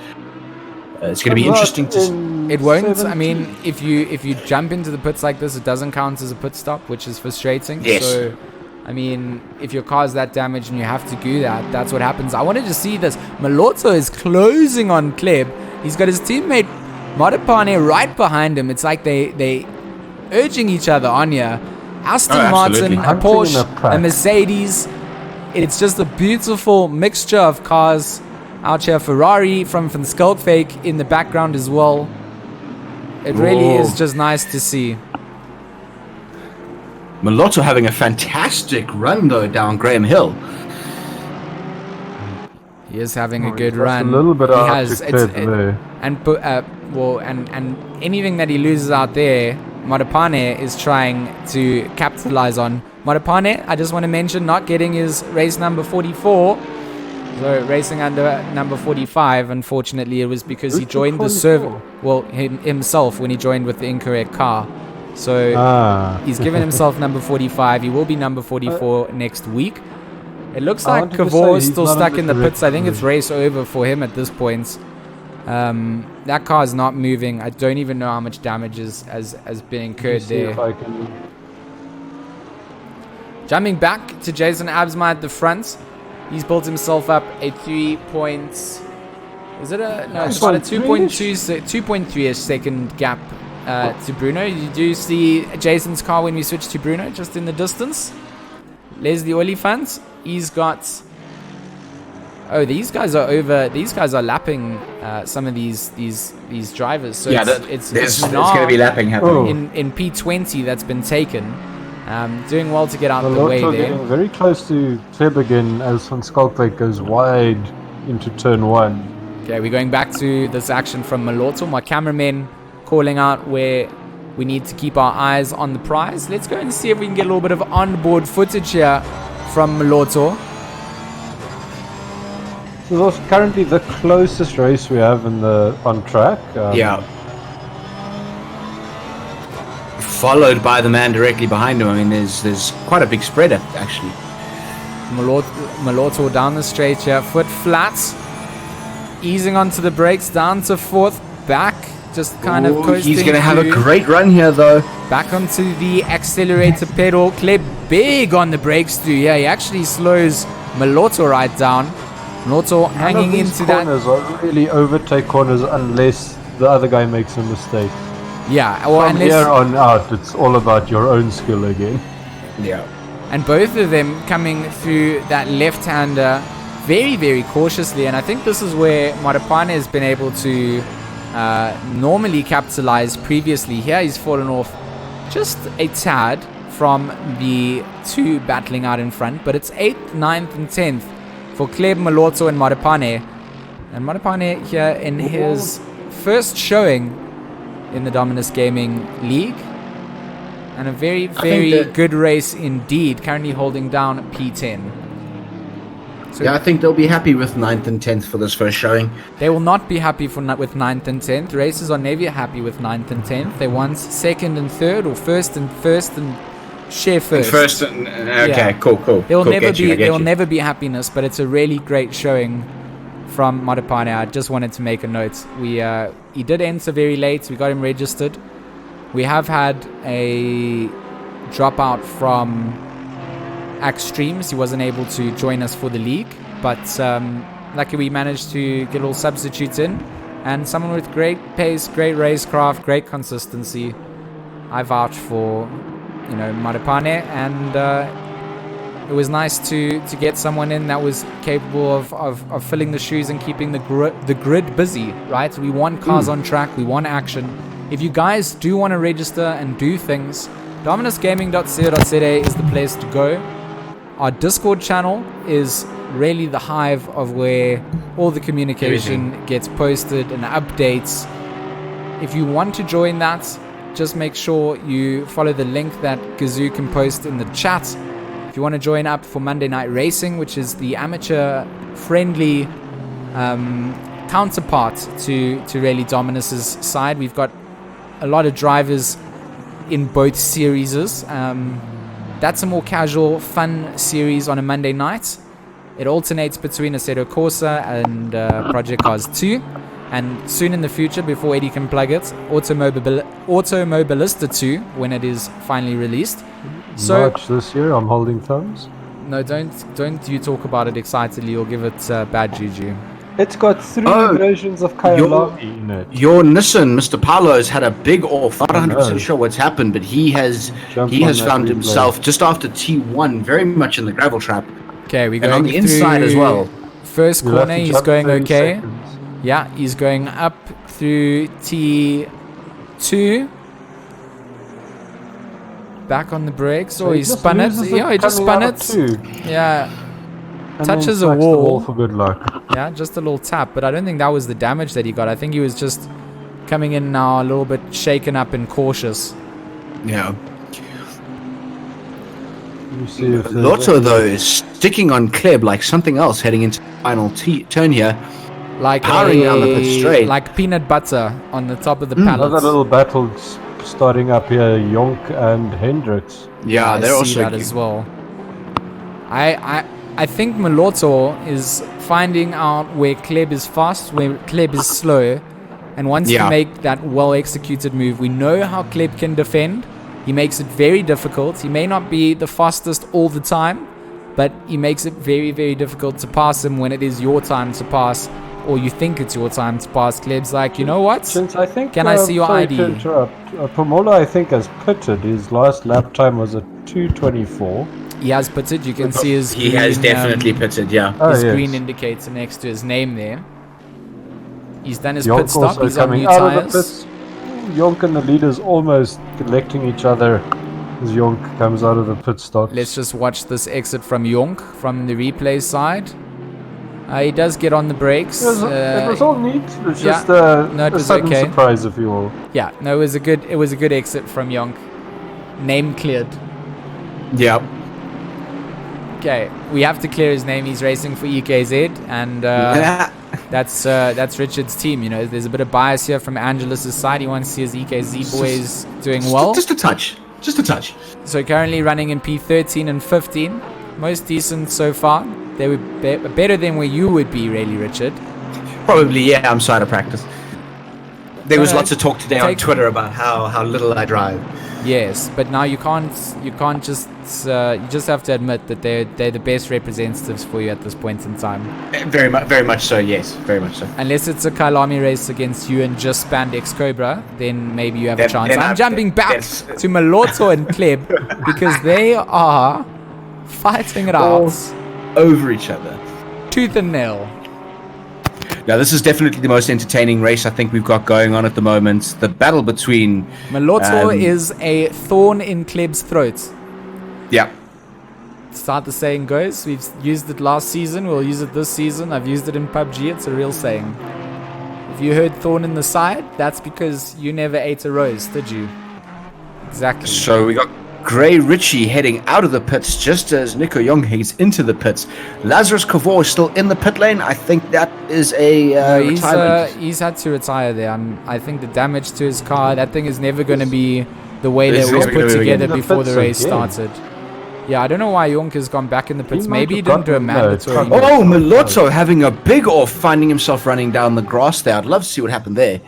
It's going to be interesting to see. It won't. I mean, if you jump into the pits like this, it doesn't count as a pit stop, which is frustrating. Yes. So, I mean, if your car's that damaged and you have to do that, that's what happens. I wanted to see this. Malotto is closing on Kleb. He's got his teammate Modipane right behind him. It's like they urging each other on here. Aston Martin, a Porsche, a Mercedes. It's just a beautiful mixture of cars out here. Ferrari from Van Skelkvik in the background as well. It really is just nice to see. Malotto having a fantastic run though down Graham Hill. He is having a good run. A little bit he has, and anything that he loses out there, Modipane is trying to capitalize on. Modipane, I just want to mention, not getting his race number 44. So racing under number 45. Unfortunately, it was because he joined the server. Well, himself when he joined with the incorrect car. So he's given himself number 45. He will be number 44 next week. It looks like Kavor is still stuck in the pits. I think it's race over for him at this point. That car is not moving. I don't even know how much damage has been incurred there. Jumping back to Jason Absma at the front. He's built himself up a 3 points. Is it a... No, it's about a 2.3 second gap to Bruno. You do see Jason's car when we switch to Bruno, just in the distance. Leslie Oliphant. He's got... Oh, these guys are over. These guys are lapping some of these drivers. So yeah, it's going to be lapping happening in P20 that's been taken. Doing well to get out of the way there. Getting very close to Kleb again as Van Skalkvik goes wide into turn 1. Okay, we're going back to this action from Malotto. My cameramen calling out where we need to keep our eyes on the prize. Let's go and see if we can get a little bit of onboard footage here from Malotto. This is also currently the closest race we have on track. Followed by the man directly behind him. I mean, there's quite a big spread actually. Malotto down the straight here, foot flat, easing onto the brakes, down to 4th, back, just kind of coasting. He's going to have a great run here though. Back onto the accelerator pedal. Kleb big on the brakes too. Yeah, he actually slows Malotto right down. Malotto hanging into that. Corners are really overtake corners unless the other guy makes a mistake. Yeah, well, from here on out, it's all about your own skill again. Yeah. And both of them coming through that left-hander very cautiously. And I think this is where Modipane has been able to normally capitalize previously. Here he's fallen off just a tad from the two battling out in front. But it's 8th, 9th, and 10th for Kleb, Malotto, and Modipane. And Modipane here in his first showing in the Dominus Gaming League, and a very good race indeed, currently holding down P10. So yeah, I think they'll be happy with 9th and 10th for this first showing. They will not be happy with 9th and 10th. Racers are never happy with 9th and 10th. They want 2nd and 3rd, or 1st and share first. Okay, cool. There will never be happiness, but it's a really great showing from Modipane. I just wanted to make a note. He did enter very late. We got him registered. We have had a dropout from Axe Streams. He wasn't able to join us for the league, but luckily we managed to get a little substitute in, and someone with great pace, great racecraft, great consistency. I vouch for, Maripane, and it was nice to get someone in that was capable of filling the shoes and keeping the grid busy, right? We want cars on track, we want action. If you guys do want to register and do things, dominusgaming.co.za is the place to go. Our Discord channel is really the hive of where all the communication gets posted and updates. If you want to join that, just make sure you follow the link that Gazoo can post in the chat. If you want to join up for Monday Night Racing, which is the amateur-friendly counterpart to really Dominus's side, we've got a lot of drivers in both series. That's a more casual, fun series on a Monday night. It alternates between Assetto Corsa and Project Cars 2. And soon in the future, before Eddie can plug it, Automobilista 2, when it is finally released. So, March this year, I'm holding thumbs. No, don't you talk about it excitedly or give it bad juju. It's got 3 versions of Kyolami in it. Your Nissan, Mr. Paolo, has had a big off. Not 100% sure what's happened, but he has found himself just after T1 very much in the gravel trap. Okay, we're going on the inside as well. First corner, he's going okay. Seconds. Yeah, he's going up through T2. Back on the brakes. Oh, he spun it. Yeah, he just spun it. Yeah. And touches a wall for good luck. Yeah, just a little tap, but I don't think that was the damage that he got. I think he was just coming in now a little bit shaken up and cautious. Yeah. Lotto though is sticking on Kleb like something else heading into the final turn here. Like powering down the pit straight. Like peanut butter on the top of the pallet. Another little battle starting up here, Jonk and Hendricks. Yeah, they're also that as well. I think Malotto is finding out where Kleb is fast, where Kleb is slow, and wants to make that well-executed move. We know how Kleb can defend. He makes it very difficult. He may not be the fastest all the time, but he makes it very, very difficult to pass him when it is your time to pass, or you think it's your time to pass. Kleb's like, you know what? Since I think, can I see your ID? To interrupt, Pomola, I think, has pitted. His last lap time was at 2:24. He has pitted. You can see his. He has definitely pitted. Yeah. His green indicator next to his name there. He's done his pit stop. He's on new tires. Jonk and the leaders almost collecting each other as Jonk comes out of the pit stop. Let's just watch this exit from Jonk from the replay side. He does get on the brakes. It was all neat. It's just a sudden surprise, if you will. Yeah, no, it was a good exit from Jonk. Name cleared. Yep. Okay, we have to clear his name. He's racing for EKZ, and that's Richard's team. You know, there's a bit of bias here from Angelus's side. He wants to see his EKZ boys doing well. Just a touch. So currently running in P13 and 15. Most decent so far. They were better than where you would be, really, Richard. Probably, yeah. I'm sorry to practice. There was lots of talk today on Twitter about how little I drive. Yes, but now you can't just you just have to admit that they're the best representatives for you at this point in time. Very much so. Yes, very much so. Unless it's a Kailami race against you and just Spandex Cobra, then maybe you have a chance. I'm jumping back to Malotto and Kleb because they are fighting it out over each other, tooth and nail. Now, this is definitely the most entertaining race I think we've got going on at the moment. The battle between... Malotto is a thorn in Kleb's throat. Yeah. Start the saying goes. We've used it last season. We'll use it this season. I've used it in PUBG. It's a real saying. If you heard thorn in the side, that's because you never ate a rose, did you? Exactly. So we got Gray Ritchie heading out of the pits just as Nico Young heads into the pits. Lazarus Cavor is still in the pit lane. I think that is a retirement. He's had to retire there. I think the damage to his car, that thing is never going to be the way that it was put together before the race started. Yeah, I don't know why Jonk has gone back in the pits. Maybe he didn't do a mandatory. Oh, Malotto having a big off, finding himself running down the grass there. I'd love to see what happened there.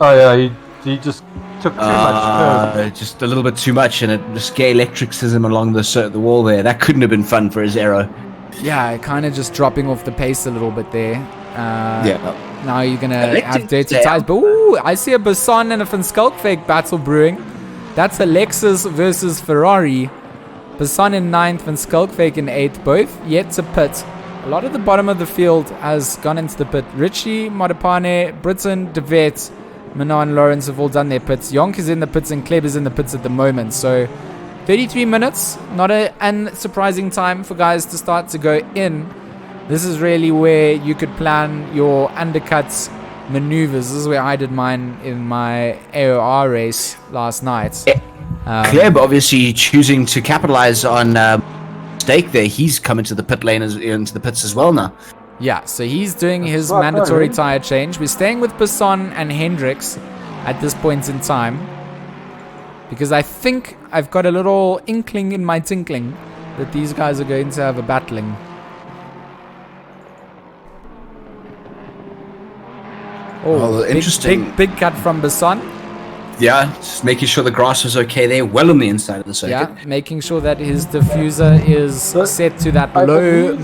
Oh, yeah, he just took too much. Just a little bit too much, and it just gave electricism along the wall there. That couldn't have been fun for his aero. Yeah, kind of just dropping off the pace a little bit there. Now you're going to have dirty tires. But ooh, I see a Basson and a Van Skalkwyk battle brewing. That's a Lexus versus Ferrari. Basson in 9th, Van Skalkwyk in 8th, both yet to pit. A lot of the bottom of the field has gone into the pit. Richie, Modipane, Britton, De Wet, Minot and Lawrence have all done their pits. Jonk is in the pits and Kleb is in the pits at the moment. So 33 minutes, not an unsurprising time for guys to start to go in. This is really where you could plan your undercuts maneuvers. This is where I did mine in my AOR race last night. Kleb obviously choosing to capitalize on stake there. He's come into the pit lane into the pits as well now. Yeah, so he's doing his mandatory tire change. We're staying with Basson and Hendricks at this point in time, because I think I've got a little inkling in my tinkling that these guys are going to have a battling. Oh, interesting. Big cut from Basson. Yeah, just making sure the grass was okay there, well on the inside of the circuit. Yeah, making sure that his diffuser is set to that low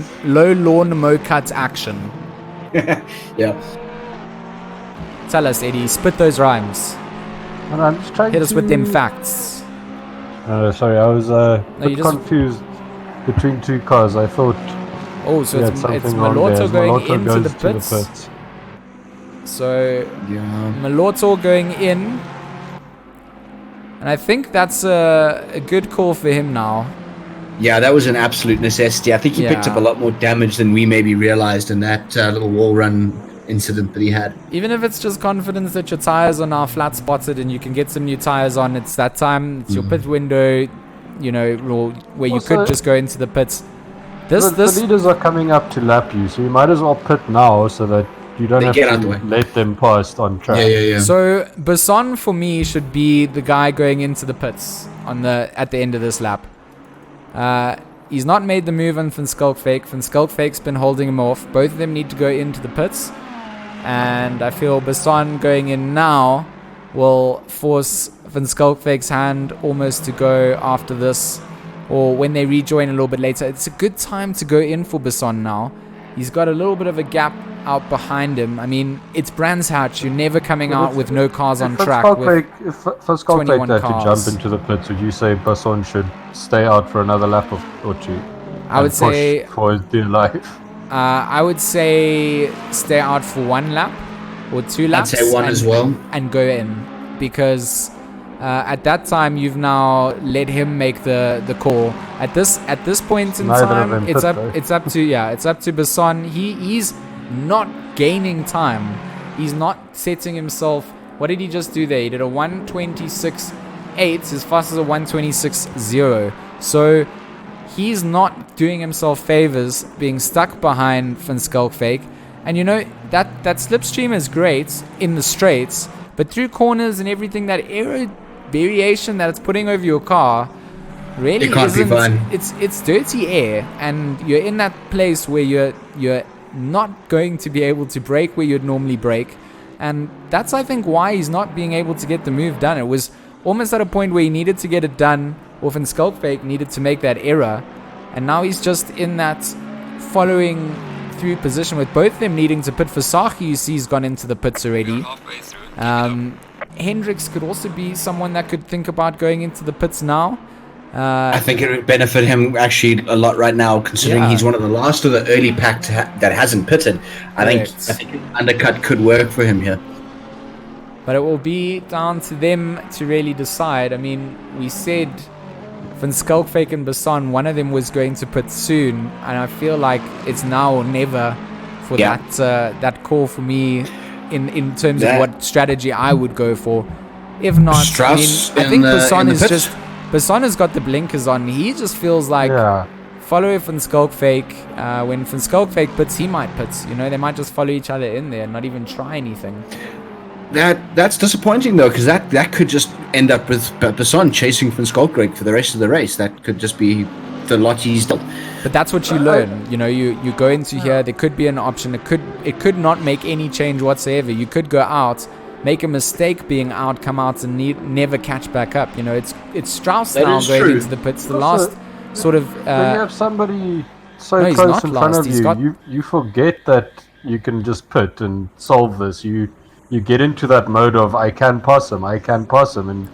lawn mow cut action. Yeah. Tell us, Eddie, spit those rhymes. And I'm just trying Hit us with them facts. Sorry, I was confused between two cars. I thought. Oh, so it's Malotto going into the pits. So, Malotto going in. And I think that's a good call for him now. Yeah, that was an absolute necessity. I think he picked up a lot more damage than we maybe realized in that little wall run incident that he had. Even if it's just confidence that your tires are now flat spotted and you can get some new tires on, it's that time. It's your pit window, where you could just go into the pits. The leaders are coming up to lap you, so you might as well pit now so that you don't have to let them pass on track. Yeah. So Basson for me should be the guy going into the pits at the end of this lap. He's not made the move on Van Skalkwyk. Van Skalkwyk's been holding him off. Both of them need to go into the pits. And I feel Basson going in now will force Van Skalkwyk's hand almost to go after this. Or when they rejoin a little bit later. It's a good time to go in for Basson now. He's got a little bit of a gap out behind him. I mean, it's Brands Hatch. You're never coming out with no cars on track. If Van Skalkwyk had to jump into the pits, would you say Basson should stay out for another lap or two? I would say for his dear life. I would say stay out for one lap or 2 laps. I'd say one as well. And go in, because at that time you've now let him make the call. At this point in time, it's up to Basson. He's not gaining time. He's not setting himself. What did he just do there? He did a 1:26.8 as fast as a 1:26.0. So he's not doing himself favors being stuck behind Van Skalkwyk. And that slipstream is great in the straights, but through corners and everything, that aero variation that it's putting over your car really isn't. It's dirty air, and you're in that place where you're not going to be able to brake where you'd normally brake. And that's, I think, why he's not being able to get the move done. It was almost at a point where he needed to get it done, or Van Skalkwyk needed to make that error, and now he's just in that following through position with both of them needing to pit. Versace, you see, has gone into the pits already. Hendricks could also be someone that could think about going into the pits now. I think it would benefit him actually a lot right now, considering he's one of the last of the early pack that hasn't pitted. I think an undercut could work for him here. But it will be down to them to really decide. I mean, we said Van Skalkwyk and Basson, one of them was going to pit soon, and I feel like it's now or never for that call for me in terms of what strategy I would go for. If not, I think Basson has got the blinkers on. He just feels like follow Van Skalkwyk. When Van Skalkwyk pits, he might pit. They might just follow each other in there and not even try anything. That's disappointing though, because that could just end up with Basson chasing Van Skalkwyk for the rest of the race. That could just be the lot he's done. But that's what you learn. You go into here. There could be an option. It could not make any change whatsoever. You could go out make a mistake being out, come out and never catch back up. You know, it's Strauss That now is going true. into the pits. The Also, last sort of... when you have somebody so no, he's close not in front last. of He's you, got- you forget that you can just pit and solve this. You get into that mode of I can pass him, and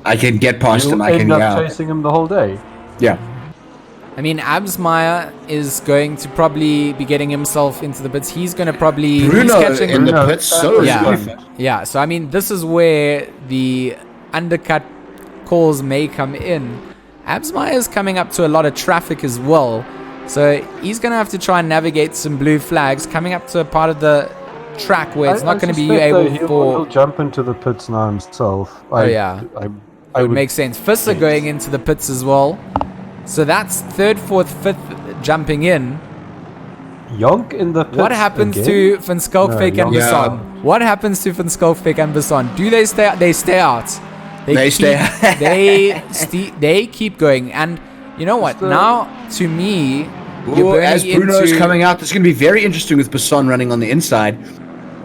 I can get past you'll him. I end can, up yeah. chasing him the whole day. Yeah. I mean, Absmeyer is going to probably be getting himself into the pits. He's going to probably... Bruno he's catching... in the Bruno, pits, so is yeah, Clifford. yeah. So I mean, this is where the undercut calls may come in. Absmeyer is coming up to a lot of traffic as well, so he's going to have to try and navigate some blue flags, coming up to a part of the track where it's not going to be able He'll jump into the pits now himself. Yeah. I would make sense. Fists are going into the pits as well. So that's third, fourth, fifth jumping in. Yonk in the pits. What happens again? to Van Skalkvik and Yeah. Basson? What happens to Van Skalkvik and Basson? Do they stay? They stay out. They stay out. They keep going. And you know what? Now, to me, you're Ooh, burning as Bruno's into... coming out, it's going to be very interesting with Basson running on the inside.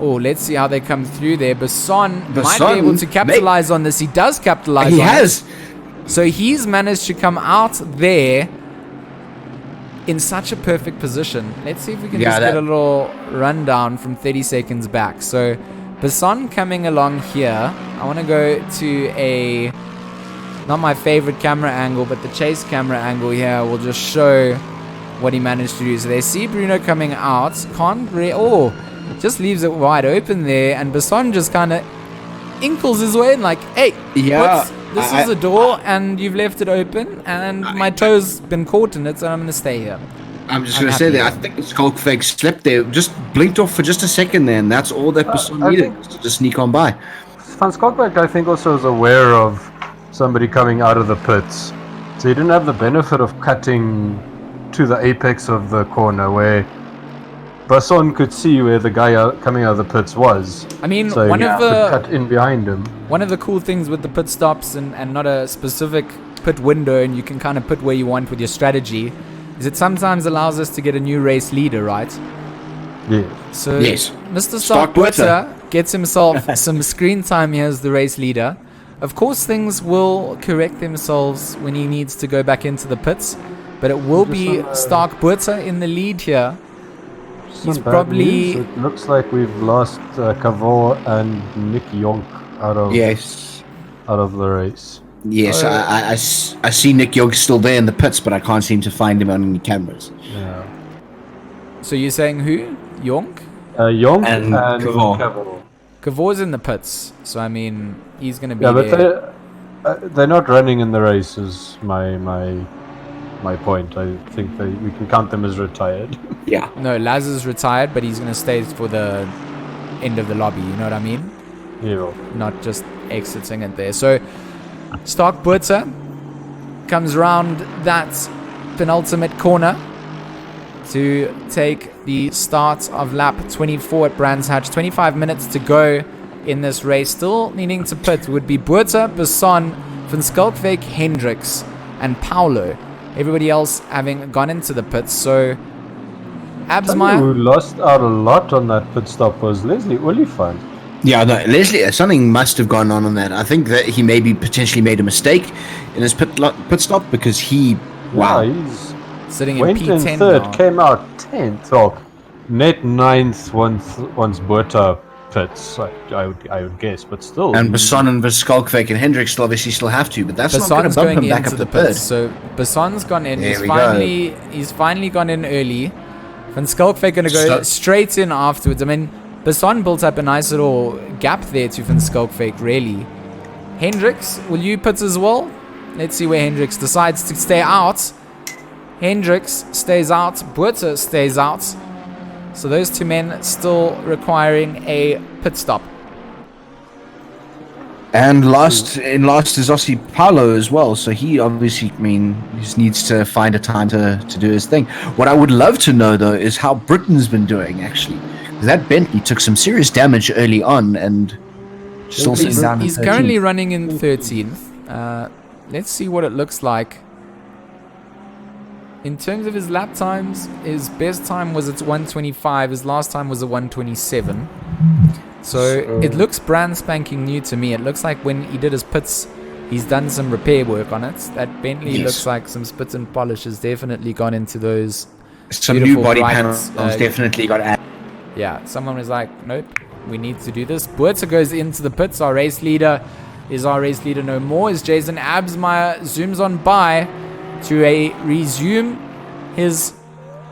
Oh, let's see how they come through there. Basson might be Basson able to capitalize on this. He does capitalize He on has. it. So he's managed to come out there in such a perfect position. Let's see if we can just get a little rundown from 30 seconds back. So Basson coming along here. I want to go to a... not my favorite camera angle, but the chase camera angle here will just show what he managed to do. So they see Bruno coming out. Just leaves it wide open there. And Basson just kind of inkles his way in like, hey, Yeah. this is a door and you've left it open and my toe's been caught in it, so I'm going to stay here. I'm just going to say that I think Skulkfake slept there, just blinked off for just a second there, and that's all that Basson I needed, think- to just sneak on by. Van Skalkvik, I think, also is aware of somebody coming out of the pits. So he didn't have the benefit of cutting to the apex of the corner where Basson could see where the guy coming out of the pits was. I mean, So one he of could the cut in behind him. one of the cool things with the pit stops and not a specific pit window, and you can kind of put where you want with your strategy, is it sometimes allows us to get a new race leader, right? Yeah. So Yes. Mr. Starkwater Starkwater gets himself some screen time here as the race leader. Of course, things will correct themselves when he needs to go back into the pits, but it will be Starkwater in the lead here. He's Some bad probably... news. It looks like we've lost Cavor and Nick Yonk out of the race. Yes, I see Nick Young still there in the pits, but I can't seem to find him on any cameras. Yeah. So you're saying who? Yonk? Yonk And and Cavor. Cavor. Kavor's in the pits, so I mean, he's going to be Yeah, but there. they're not running in the race. Is my point. I think we can count them as retired. Yeah. No, Laz is retired, but he's going to stay for the end of the lobby, you know what I mean? Yeah. Not just exiting it there. So, Starkwater comes round that penultimate corner to take the start of lap 24 at Brands Hatch. 25 minutes to go in this race. Still needing to pit would be Buerta, Basson, Van Skalkvik, Hendricks, and Paulo. Everybody else having gone into the pits. So, Absmeyer... Who lost out a lot on that pit stop was Leslie Oliphant. Yeah, no, Leslie, something must have gone on that. I think that he maybe potentially made a mistake in his pit stop because he... Wow. Yeah, he's sitting in went in P10 third, now. came out 10th. Well, net 9th once Buerta pits, I would guess, but still. And Basson and Skulkfake and Hendricks still obviously still have to, but that's not going Basson's to bump going him back into up the the third. pits. So Basson's gone in. There He's finally gone in early. Van Skalkvik going to go straight in afterwards. I mean, Basson built up a nice little gap there to Van Skalkvik, really. Hendricks, will you pit as well? Let's see where Hendricks decides to stay out. Hendricks stays out. Buerta stays out. So those two men still requiring a pit stop. And last is obviously Paulo as well. So he obviously, he just needs to find a time to do his thing. What I would love to know though is how Britain's been doing actually. 'Cause that Bentley took some serious damage early on and still sitting down. He's currently running in 13th. Let's see what it looks like. In terms of his lap times, his best time was at 125. His last time was a 127. So it looks brand spanking new to me. It looks like when he did his pits, he's done some repair work on it. That Bentley looks like some spit and polish has definitely gone into those. Some new body panels definitely got added. Yeah, someone was like, nope, we need to do this. Buerta goes into the pits. Our race leader is our race leader no more. As Jason Absmeyer zooms on by to resume his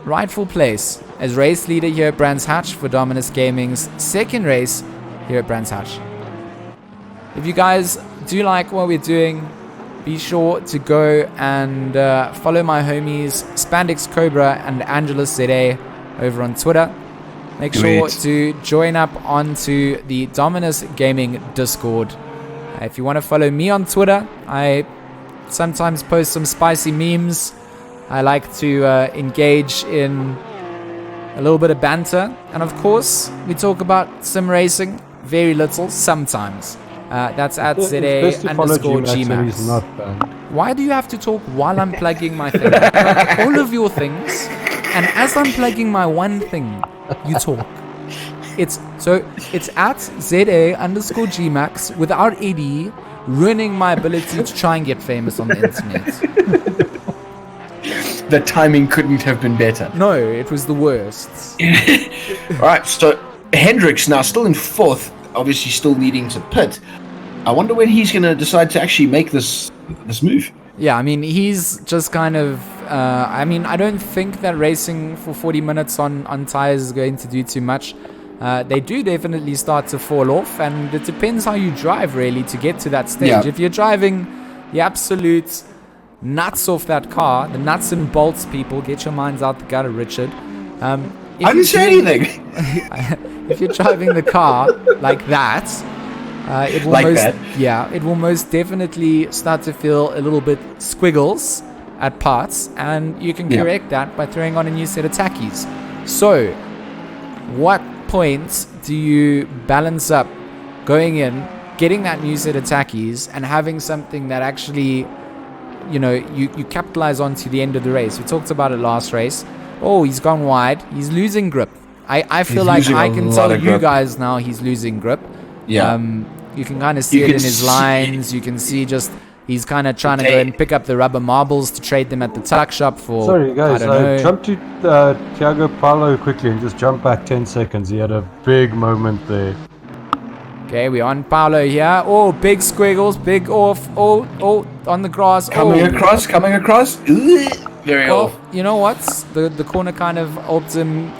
rightful place as race leader here at Brands Hatch for Dominus Gaming's second race here at Brands Hatch. If you guys do like what we're doing, be sure to go and follow my homies Spandex Cobra and Angelus ZA over on Twitter. Make sure to join up onto the Dominus Gaming Discord. If you want to follow me on Twitter, I sometimes post some spicy memes. I like to engage in a little bit of banter. And of course, we talk about sim racing very little sometimes. That's at ZA_GMax. Why do you have to talk while I'm plugging my thing? All of your things. And as I'm plugging my one thing, you talk. It's at ZA_GMax without AD, ruining my ability to try and get famous on the internet. The timing couldn't have been better. No, it was the worst. Alright, so Hendricks now still in fourth, obviously still needing to pit. I wonder when he's going to decide to actually make this move. Yeah, I mean, he's just kind of... I don't think that racing for 40 minutes on tires is going to do too much. They do definitely start to fall off, and it depends how you drive, really, to get to that stage. Yeah. If you're driving the absolute nuts off that car, the nuts and bolts, people, get your minds out the gutter, Richard. I didn't say anything. If you're driving the car like that, it will most definitely start to feel a little bit squiggles at parts, and you can correct that by throwing on a new set of tackies. So, what points do you balance up going in, getting that new set of tackies, and having something that actually, you capitalize on to the end of the race? We talked about it last race. Oh, he's gone wide. He's losing grip. I feel like I can tell you guys now he's losing grip. Yeah. You can kind of see it in his lines. You can see just he's kind of trying to go and pick up the rubber marbles to trade them at the tuck shop for. Sorry, guys. Jump to Thiago Paulo quickly and just jump back 10 seconds. He had a big moment there. Okay, we're on Paulo here. Oh, big squiggles, big off. Oh, on the grass. Coming across. Very off. You know what? The corner kind of helped him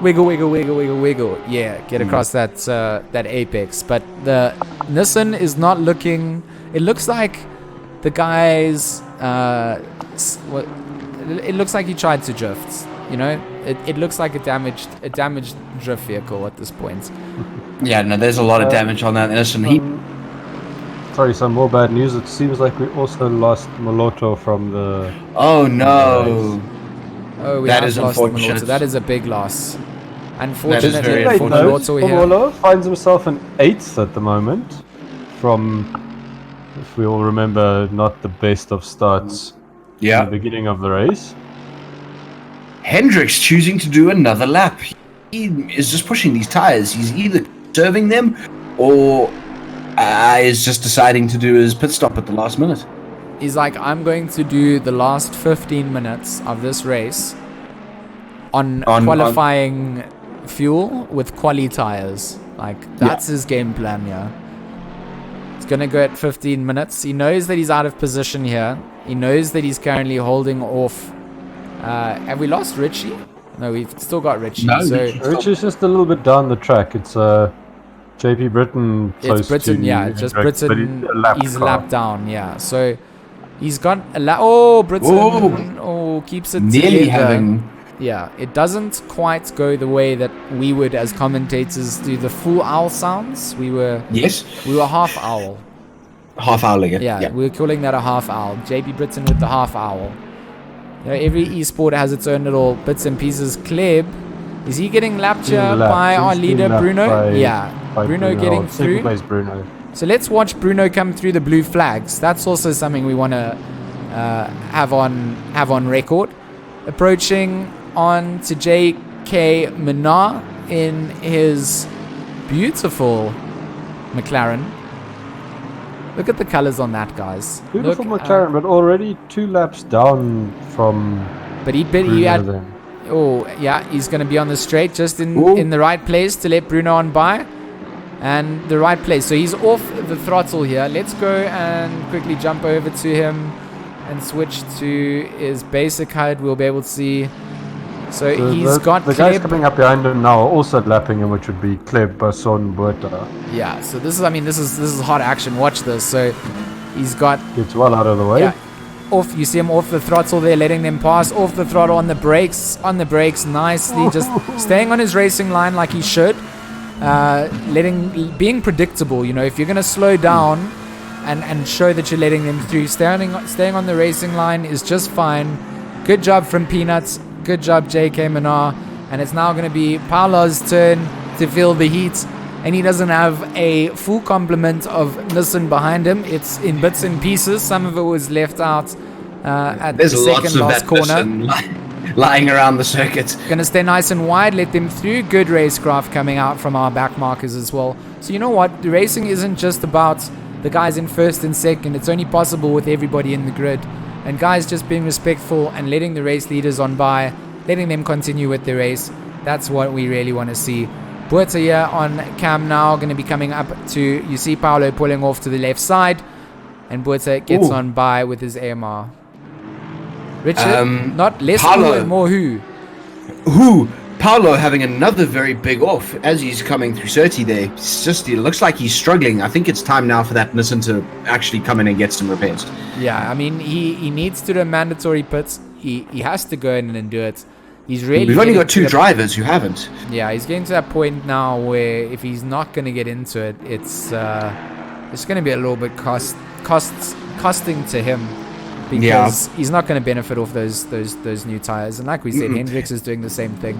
wiggle. Yeah, get across that apex. But the Nissan is not looking. It looks like the guy's. It looks like he tried to drift. It looks like a damaged drift vehicle at this point. Yeah, no, there's a lot of damage on that Nissan. Sorry, some more bad news. It seems like we also lost Moloto from the... Oh, no. That is unfortunate. That is a big loss. Unfortunately, for Moloto here. Moloto finds himself in 8th at the moment. From, if we all remember, not the best of starts in the beginning of the race. Hendricks choosing to do another lap. He is just pushing these tires. He's either serving them or... is just deciding to do his pit stop at the last minute. He's like, I'm going to do the last 15 minutes of this race on qualifying fuel with quali tires. Like, that's his game plan here. He's going to go at 15 minutes. He knows that he's out of position here. He knows that he's currently holding off. Have we lost Richie? No, we've still got Richie. No, Richie's just a little bit down the track. It's JP Britain close it's Britain, to just Britain. He's a lap down, so he's got a lap. Oh, Britain! Oh, keeps it nearly together. having. Yeah, it doesn't quite go the way that we would as commentators do the full owl sounds. We were half owl. Half owling it. Yeah, we were calling that a half owl. JP Britain with the half owl. Every esport has its own little bits and pieces. Kleb, is he getting lapped here by our leader Bruno? Bruno getting through. Place Bruno. So let's watch Bruno come through the blue flags. That's also something we want to have on record. Approaching on to JK Minar in his beautiful McLaren. Look at the colors on that, guys. Beautiful Look, McLaren, but already 2 laps down from. But he had. Oh yeah, he's going to be on the straight, just in the right place to let Bruno on by, and the right place. So he's off the throttle here. Let's go and quickly jump over to him and switch to his basic HUD. We'll be able to see. So he's got the guys coming up behind him now are also lapping him, which would be Kleb, Basson, Buerta. Yeah. So this is hot action. Watch this. So he's got. Gets well out of the way. Yeah. You see him off the throttle there, letting them pass. Off the throttle on the brakes nicely, just staying on his racing line like he should. Being predictable. You know, if you're going to slow down and show that you're letting them through, staying on the racing line is just fine. Good job from Peanuts. Good job, JK Manar. And it's now going to be Paolo's turn to feel the heat. And he doesn't have a full complement of Nissan behind him. It's in bits and pieces. Some of it was left out at the second last corner. Lying around the circuit. Going to stay nice and wide, let them through. Good racecraft coming out from our back markers as well. So you know what? The racing isn't just about the guys in first and second. It's only possible with everybody in the grid. And guys just being respectful and letting the race leaders on by, letting them continue with the race. That's what we really want to see. Buerta here on cam now, going to be coming up to, you see Paolo pulling off to the left side, and Buerta gets on by with his AMR. Richard, not less Paolo, more who? Paolo having another very big off as he's coming through 30 there. It looks like he's struggling. I think it's time now for that Nissan to actually come in and get some repairs. Yeah, I mean, he needs to do mandatory pits. He has to go in and do it. We've only got 2 drivers who haven't. Yeah, he's getting to that point now where if he's not going to get into it, it's going to be a little bit costing to him, because he's not going to benefit off those new tires. And like we said, Hendricks is doing the same thing.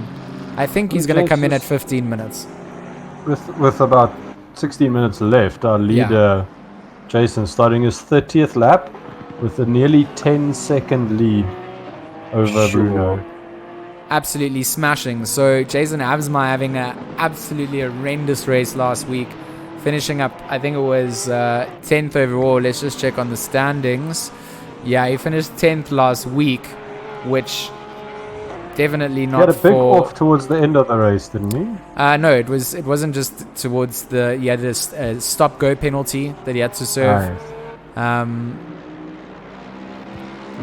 I think he's going to come in at 15 minutes. With about 16 minutes left, our leader, Jason, starting his 30th lap with a nearly 10-second lead over Bruno. Absolutely smashing. So Jason Avsma having an absolutely horrendous race last week, finishing up, I think it was 10th overall. Let's just check on the standings. Yeah, he finished 10th last week, which definitely not. He had a big off towards the end of the race, didn't he? No, it wasn't just towards the. He had this stop-go penalty that he had to serve. Nice.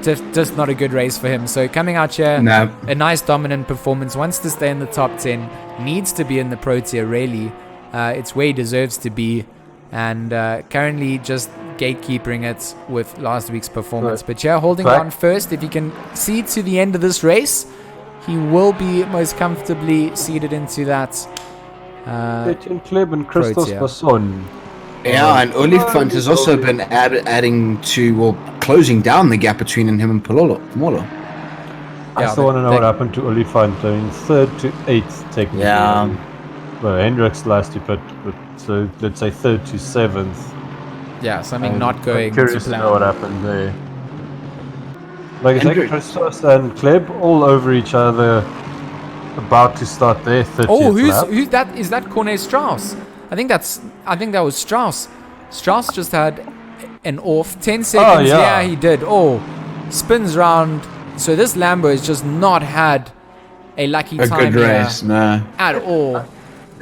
Just not a good race for him. So coming out here, a nice dominant performance. Wants to stay in the top 10. Needs to be in the Pro Tier, really. It's where he deserves to be. And currently just gatekeeping it with last week's performance. But yeah, holding on first. If he can see to the end of this race, he will be most comfortably seated into that. Etienne Kleb and Christos Basson. Yeah, and Olifant has also been adding to, closing down the gap between him and Molo. I still want to know what happened to Olifant. I mean, 3rd to 8th, technically. Yeah. Well, Hendricks last year, but so let's say 3rd to 7th. Yeah, something not going to plan. Curious to know what happened there. Like I said, Christos and Kleb all over each other, about to start their 30th lap. Who's that? Is that Corne Strauss? I think that was Strauss. Strauss just had an off 10 seconds. Oh, yeah, he did. Spins round. So this Lambo has just not had a lucky time good race, at all.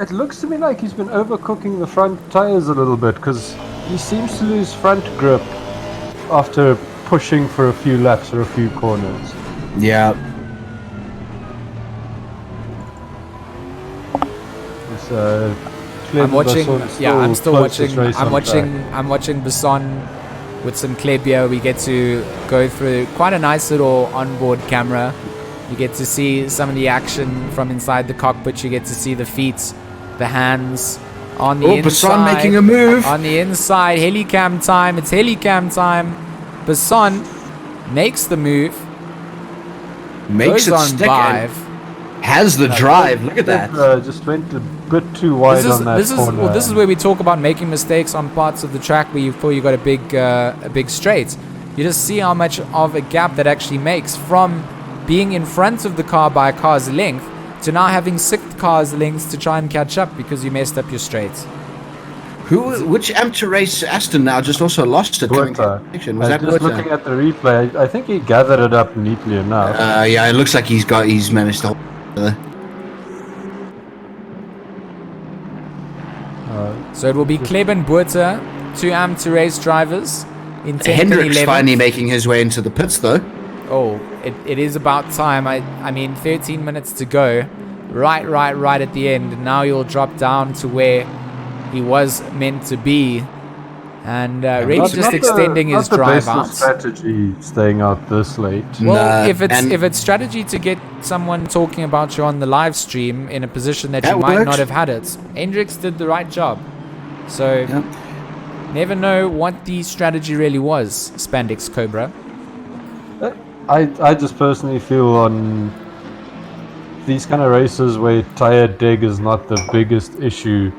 It looks to me like he's been overcooking the front tires a little bit, because he seems to lose front grip after pushing for a few laps or a few corners. Yeah. I'm watching. Yeah, I'm still watching. I'm watching Basson with some Klebia. We get to go through quite a nice little onboard camera. You get to see some of the action from inside the cockpit. You get to see the feet, the hands on the inside. Basson making a move on the inside. Helicam time. It's helicam time. Basson makes the move. Makes it stick. Has the drive. Look at that. Just went a bit too wide on that corner. Well, this is where we talk about making mistakes on parts of the track where you thought you got a big straight. You just see how much of a gap that actually makes from being in front of the car by a car's length to now having 6 cars linked to try and catch up because you messed up your straights. Which amateur race Aston now just also lost it? Was that just looking at the replay, I think he gathered it up neatly enough. Yeah, it looks like he's managed to hold it. So it will be Kleben Buerta, 2 amateur race drivers in 10th Hendrick's and 11th. finally making his way into the pits, though. Oh, it is about time. I mean, 13 minutes to go. Right at the end. And now you'll drop down to where he was meant to be. And really just extending his drive out. Strategy staying out this late. Well, if it's strategy to get someone talking about you on the live stream in a position that you might not have had it, Hendricks did the right job. So, never know what the strategy really was, Spandex Cobra. I just personally feel on these kind of races where tire deg is not the biggest issue,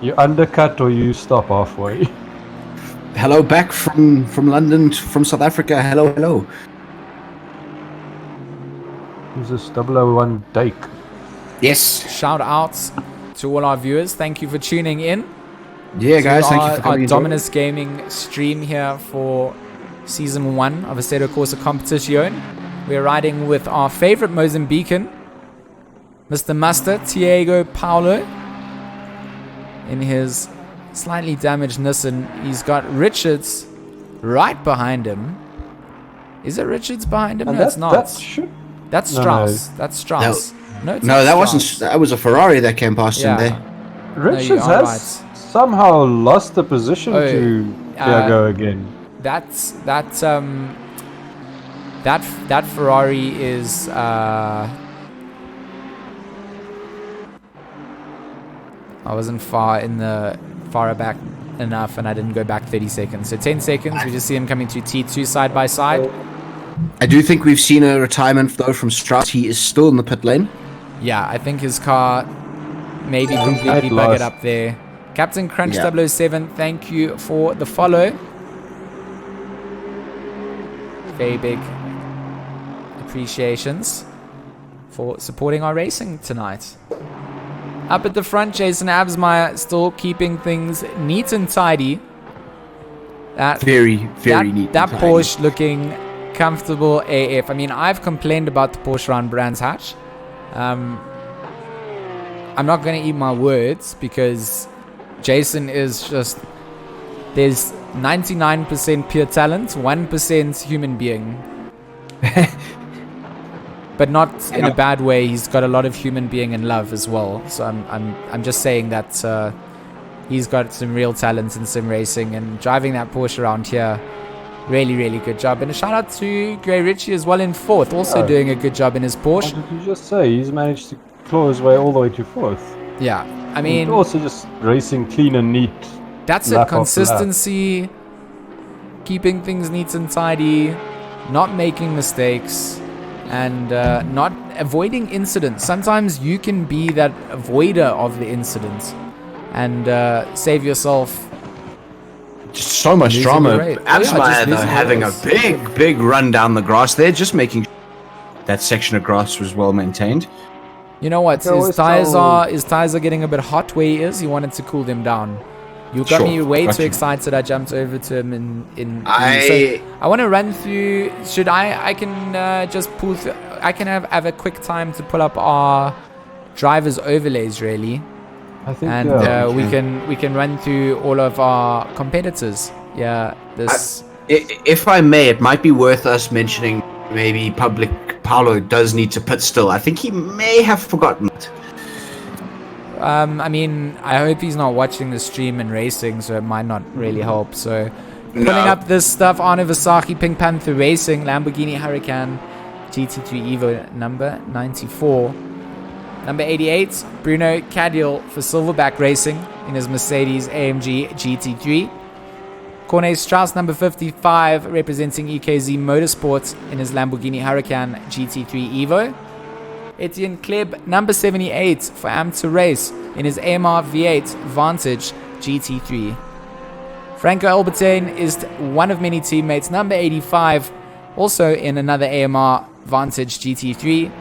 you undercut or you stop halfway. Hello, back from London, from South Africa. Hello. Who's this 001 Dake? Yes. Shout outs to all our viewers. Thank you for tuning in. Yeah, guys, thank you for coming. Our Dominus Gaming stream here for Season 1 of Assetto Corsa Competition. We're riding with our favorite Mozambican, Mr. Master Tiago Paulo, in his slightly damaged Nissan. He's got Richards right behind him. Is it Richards behind him? No, it's not. That's Strauss. No. That's Strauss. No, that wasn't. That was a Ferrari that came past him there. Richards has somehow lost the position to Tiago again. That Ferrari is I wasn't far back enough, and I didn't go back 30 seconds. So 10 seconds, we just see him coming to T2 side by side. I do think we've seen a retirement though from Strauss. He is still in the pit lane. Yeah, I think his car maybe completely buggered up there. Captain Crunch 007, thank you for the follow. Very big appreciations for supporting our racing tonight. Up at the front, Jason Absmeyer still keeping things neat and tidy. Very neat. That Porsche looking comfortable AF. I mean, I've complained about the Porsche around Brands Hatch. I'm not going to eat my words because Jason is just... There's 99% pure talent, 1% human being. But not in a bad way. He's got a lot of human being and love as well. So I'm just saying that he's got some real talent in sim racing, and driving that Porsche around here, really good job. And a shout out to Gray Ritchie as well in 4th, also doing a good job in his Porsche. What did you just say? He's managed to claw his way all the way to 4th. Yeah, I mean, and also just racing clean and neat. That's it. Consistency, keeping things neat and tidy, not making mistakes, and not avoiding incidents. Sometimes you can be that avoider of the incident and save yourself. Just so much drama. Absmeyer though having a big run down the grass there, just making that section of grass was well maintained. You know what? His tires are getting a bit hot where he is. He wanted to cool them down. You got me way too excited. I jumped over to him so I want to run through. Should I can just pull through. I can have a quick time to pull up our driver's overlays really. I think we can run through all of our competitors. Yeah, if I may, it might be worth us mentioning maybe Paulo does need to pit still. I think he may have forgotten it. I mean, I hope he's not watching the stream and racing, so it might not really help. So, pulling up this stuff, Arno Vasaki, Pink Panther Racing, Lamborghini Huracan, GT3 Evo number 94. Number 88, Bruno Cadiel for Silverback Racing in his Mercedes AMG GT3. Corne Strauss, number 55, representing EKZ Motorsports in his Lamborghini Huracan GT3 Evo. Etienne Kleb, number 78 for Amateur Race in his AMR V8 Vantage GT3. Franco Albertine is one of many teammates, number 85, also in another AMR Vantage GT3.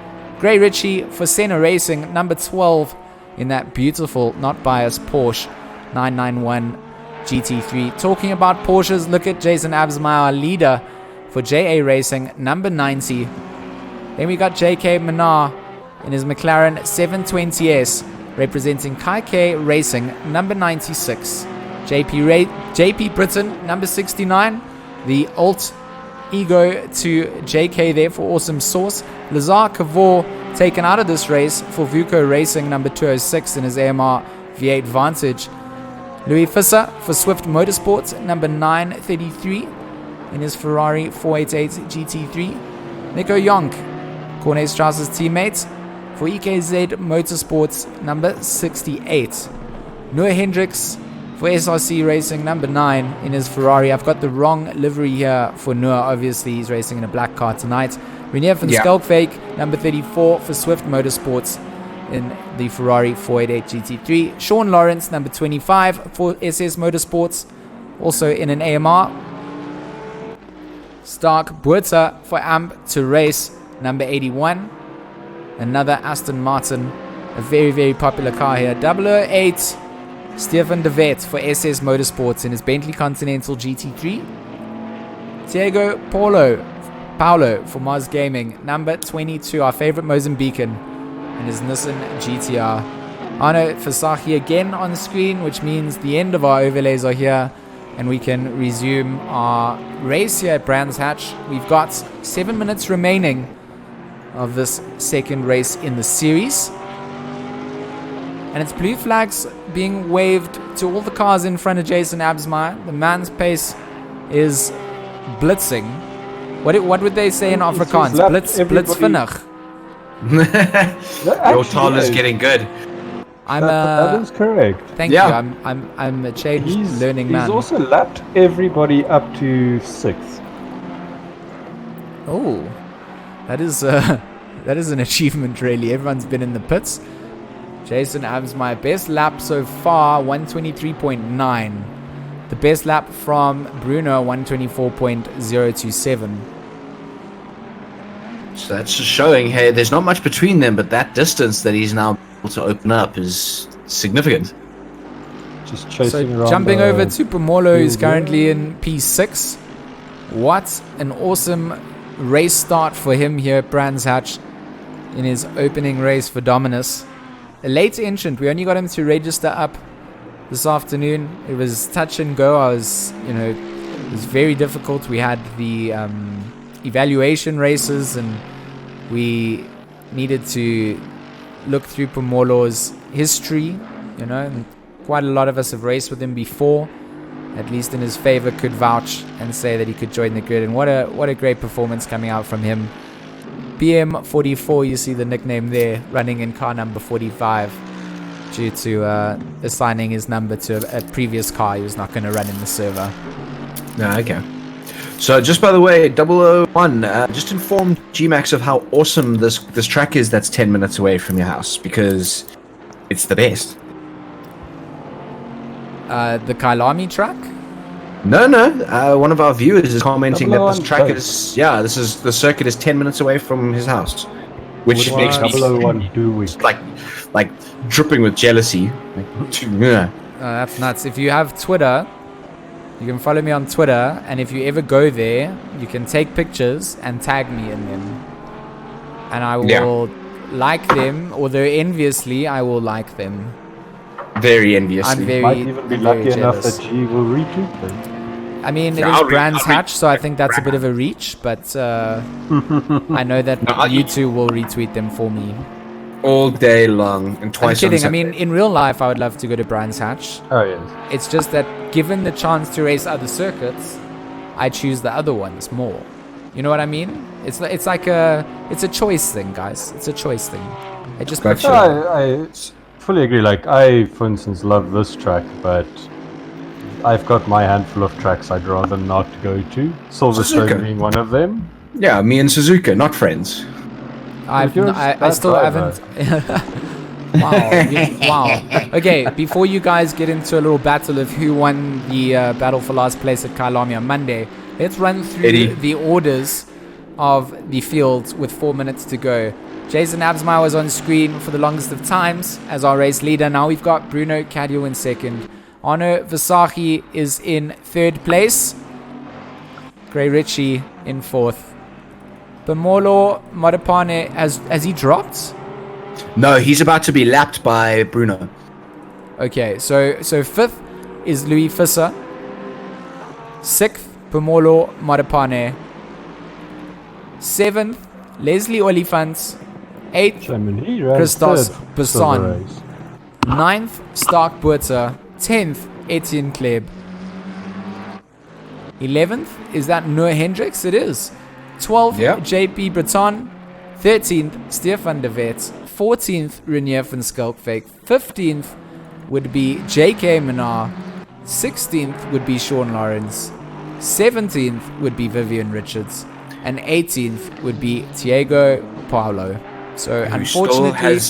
Gray Ritchie for Senna Racing, number 12 in that beautiful, not biased Porsche 991 GT3. Talking about Porsches, look at Jason Absmeyer, leader for JA Racing, number 90. Then we got JK Manar in his McLaren 720S, representing Kai K Racing, number 96. JP Britain, number 69. The Alt Ego to JK there for Awesome Sauce. Lazar Kavor taken out of this race for Vuko Racing, number 206 in his AMR V8 Vantage. Louis Fisser for Swift Motorsports, number 933 in his Ferrari 488 GT3. Nico Yonk, Cornet Strauss's teammate, for EKZ Motorsports, number 68. Noah Hendricks for SRC Racing, number 9 in his Ferrari. I've got the wrong livery here for Noah. Obviously, he's racing in a black car tonight. Renier van Skelkvake, number 34 for Swift Motorsports in the Ferrari 488 GT3. Sean Lawrence, number 25 for SS Motorsports, also in an AMR. Stark Buerta for AMP to Race, number 81. Another Aston Martin, a very, very popular car here. 008, Stefan de Vet for SS Motorsports in his Bentley Continental GT3. Diego Paulo for Mars Gaming, number 22, our favorite Mozambican, in his Nissan GTR. Arno Fasahi again on the screen, which means the end of our overlays are here, and we can resume our race here at Brands Hatch. We've got 7 minutes remaining of this second race in the series, and it's blue flags being waved to all the cars in front of Jason Absmeyer. The man's pace is blitzing. What would they say in Afrikaans? Blitz vinnig. Your tall is getting good. That is correct. Thank you. I'm a changed learning man. He's also lapped everybody up to 6th. Oh, that is an achievement, really. Everyone's been in the pits. Jason Absmeyer, best lap so far, 123.9. The best lap from Bruno, 124.027. So that's just showing, hey, there's not much between them, but that distance that he's now able to open up is significant. Just chasing around. Jumping over to Pomolo, who's currently in P6. What an awesome race start for him here at Brands Hatch in his opening race for Dominus. A late entrant. We only got him to register up this afternoon. It was touch and go. It was very difficult. We had the evaluation races, and we needed to look through Pomolo's history. And quite a lot of us have raced with him before. At least in his favor, could vouch and say that he could join the grid. And what a great performance coming out from him. BM44, you see the nickname there, running in car number 45 due to assigning his number to a previous car he was not going to run in the server. Okay. So just by the way, 001, just inform GMAX of how awesome this track is that's 10 minutes away from your house, because it's the best. The Kailami track? No. One of our viewers is commenting that this track is, the circuit is 10 minutes away from his house, which makes me like dripping with jealousy. That's nuts. If you have Twitter, you can follow me on Twitter, and if you ever go there, you can take pictures and tag me in them, and I will like them, although enviously I will like them. Very enviously. Might even be lucky enough that G will retweet them. I mean, it is Brands Hatch, so I think that's a bit of a reach, but I know that you two will retweet them for me. All day long and twice. I'm kidding. I mean, in real life, I would love to go to Brands Hatch. Oh, yes. It's just that given the chance to race other circuits, I choose the other ones more. You know what I mean? It's a choice thing, guys. It's a choice thing. I just prefer. I fully agree. Like, I, for instance, love this track, but I've got my handful of tracks I'd rather not go to. Silverstone being one of them. Yeah, me and Suzuka, not friends. I still haven't. Wow. Okay, before you guys get into a little battle of who won the battle for last place at Kailami on Monday, let's run through the orders of the fields with 4 minutes to go. Jason Absmeyer was on screen for the longest of times as our race leader. Now we've got Bruno Cadieux in second. Arno Versace is in third place. Gray Ritchie in fourth. Bamolo Modipane, has he dropped? No, he's about to be lapped by Bruno. Okay, so fifth is Louis Visser. Sixth, Bamolo Modipane. Seventh, Leslie Olifants. Eighth, Christos Besson. Ninth, Stark Buerta. 10th, Etienne Kleb. 11th, is that Noah Hendricks? It is. 12th, JP Breton. 13th, Stefan de Vet. 14th, Renier van Skalkvik. 15th would be JK Minar. 16th would be Sean Lawrence. 17th would be Vivian Richards. And 18th would be Diego Paulo. So unfortunately,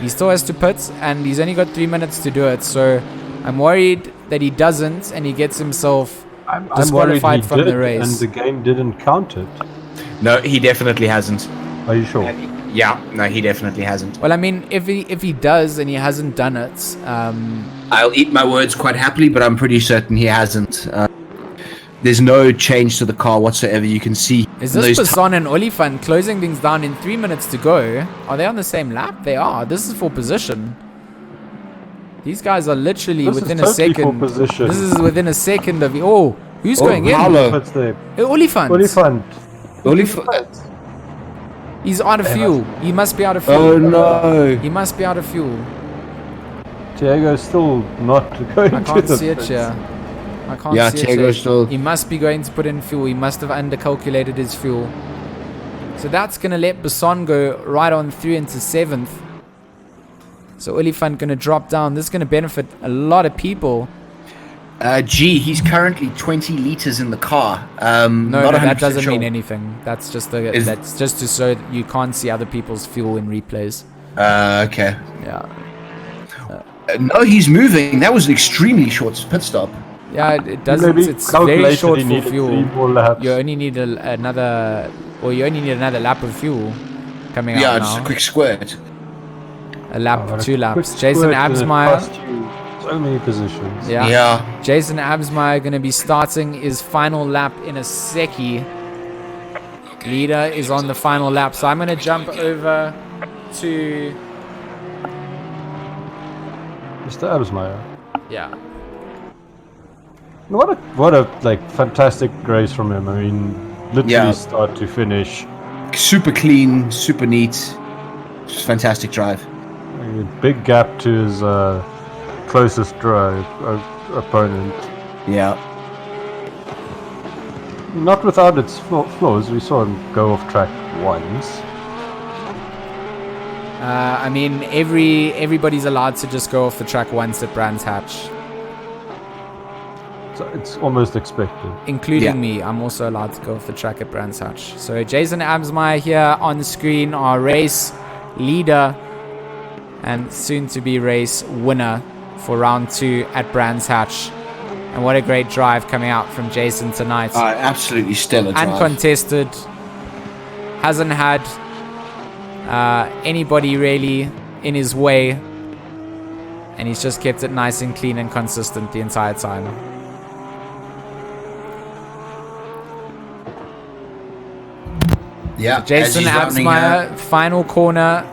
he still has to pit, and he's only got 3 minutes to do it. So I'm worried that he doesn't, and he gets himself disqualified from the race. And the game didn't count it. No, he definitely hasn't. Are you sure? Yeah, no, he definitely hasn't. Well, I mean, if he does and he hasn't done it, I'll eat my words quite happily, but I'm pretty certain he hasn't. There's no change to the car whatsoever. You can see. Is this Besson and Olifant closing things down in 3 minutes to go? Are they on the same lap? They are. This is for position. These guys are literally within a second. This is within a second of. Oh, who's going in? Olifant. He's out of fuel. He must be out of fuel. Oh no. He must be out of fuel. Diego's still not going to I can't see it here. I can't see Diego's it. still. He must be going to put in fuel. He must have undercalculated his fuel. So that's going to let Besson go right on through into 7th. So Olifant going to drop down. This is going to benefit a lot of people. He's currently 20 liters in the car. No, that doesn't mean anything. That's just to show that you can't see other people's fuel in replays. Okay. Yeah. No, he's moving. That was an extremely short pit stop. Yeah, it doesn't. It's very short for fuel. You only need another lap of fuel coming out now. Yeah, just a quick squirt. A lap, 2 laps. Jason Absmeyer. So many positions. Yeah. Jason Absmeyer going to be starting his final lap in a Secchi. Leader is on the final lap, so I'm going to jump over to Mr. Absmeyer. Yeah. What a fantastic race from him. I mean, literally start to finish. Super clean, super neat. Just fantastic drive. A big gap to his closest opponent. Yeah. Not without its flaws. We saw him go off track once. I mean, everybody's allowed to just go off the track once at Brands Hatch. So it's almost expected. Including me. I'm also allowed to go off the track at Brands Hatch. So Jason Absmeyer here on the screen, our race leader and soon to be race winner for round 2 at Brands Hatch. And what a great drive coming out from Jason tonight. Absolutely stellar drive. Uncontested. Hasn't had anybody really in his way. And he's just kept it nice and clean and consistent the entire time. Yeah. So Jason Absmeyer, final corner.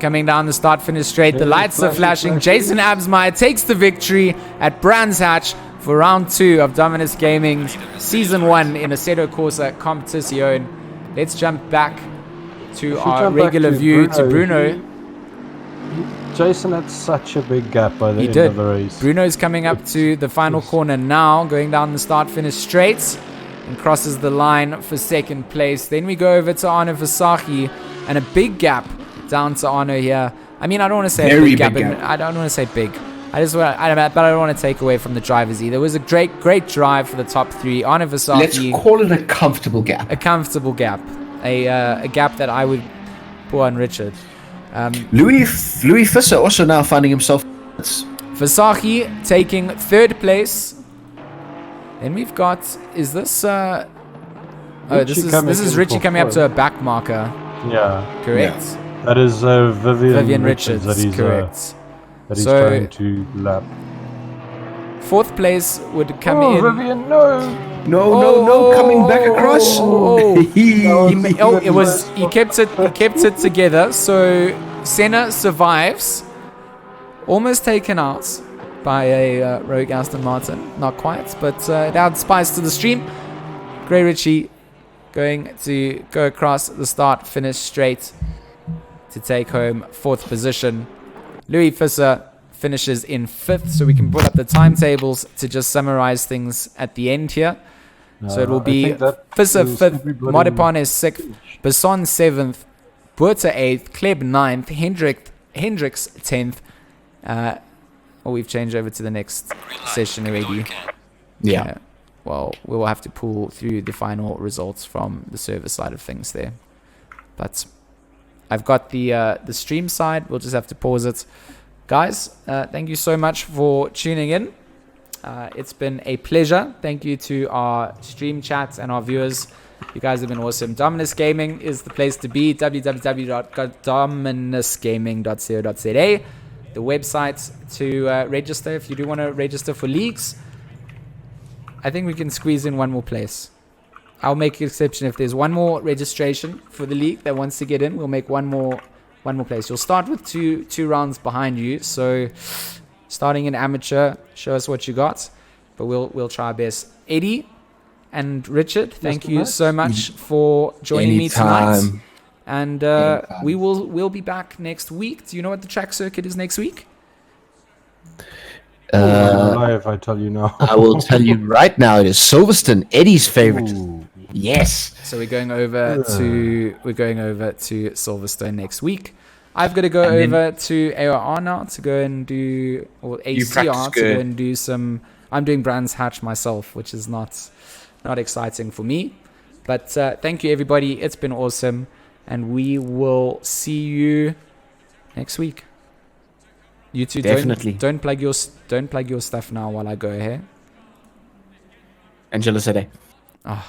Coming down the start-finish straight. The lights are flashing. Jason Absmeyer takes the victory at Brands Hatch for round 2 of Dominus Gaming Season 1 in Assetto Corsa Competizione. Let's jump back to our regular view to Bruno. Jason had such a big gap by the end of the race. Bruno's coming up to the final corner now, going down the start-finish straight and crosses the line for 2nd place. Then we go over to Arno Versace and a big gap down to Arno here. I mean, I don't want to say Very big gap. big gap. I don't want to say big. But I don't want to take away from the drivers either. It was a great drive for the top 3. Arno Versace. Let's call it a comfortable gap. A comfortable gap. A gap that I would pour on Richard. Louis Visser also now finding himself. Versace taking 3rd place. Then we've got. Is this? This is Richie coming up to a back marker. Yeah. Correct. Yeah. That is Vivian Richards, that he's correct. that he's So- trying to lap. 4th place would come Oh, in. Vivian, no! No, coming back across. He kept it together. So Senna survives, almost taken out by a rogue Aston Martin. Not quite, but it adds spice to the stream. Gray Ritchie going to go across the start, finish straight to take home 4th position. Louis Fisser finishes in 5th, so we can put up the timetables to just summarize things at the end here. So it will be Fisser 5th, Modipane 6th, Besson 7th, Buerta 8th, Kleb 9th, Hendricks 10th. We've changed over to the next session already. Yeah. Well, we will have to pull through the final results from the server side of things there. But I've got the stream side. We'll just have to pause it. Guys, thank you so much for tuning in. It's been a pleasure. Thank you to our stream chats and our viewers. You guys have been awesome. Dominus Gaming is the place to be. www.dominusgaming.co.za. The website to register if you do want to register for leagues. I think we can squeeze in one more place. I'll make an exception if there's one more registration for the league that wants to get in. We'll make one more place. You'll start with two rounds behind you. So starting in amateur, show us what you got. But we'll try our best. Eddie and Richard, thank you so much for joining me tonight. And we'll be back next week. Do you know what the track circuit is next week? If I tell you now. I will tell you right now. It is Silverstone, Eddie's favorite. Ooh. Yes. So we're going over to Silverstone next week. I've got to go over to AOR now to go and do, or ACR to go and do some. I'm doing Brands Hatch myself, which is not exciting for me. But thank you everybody. It's been awesome, and we will see you next week. You two Definitely. Don't plug your stuff now while I go here. Angela Sede. Oh.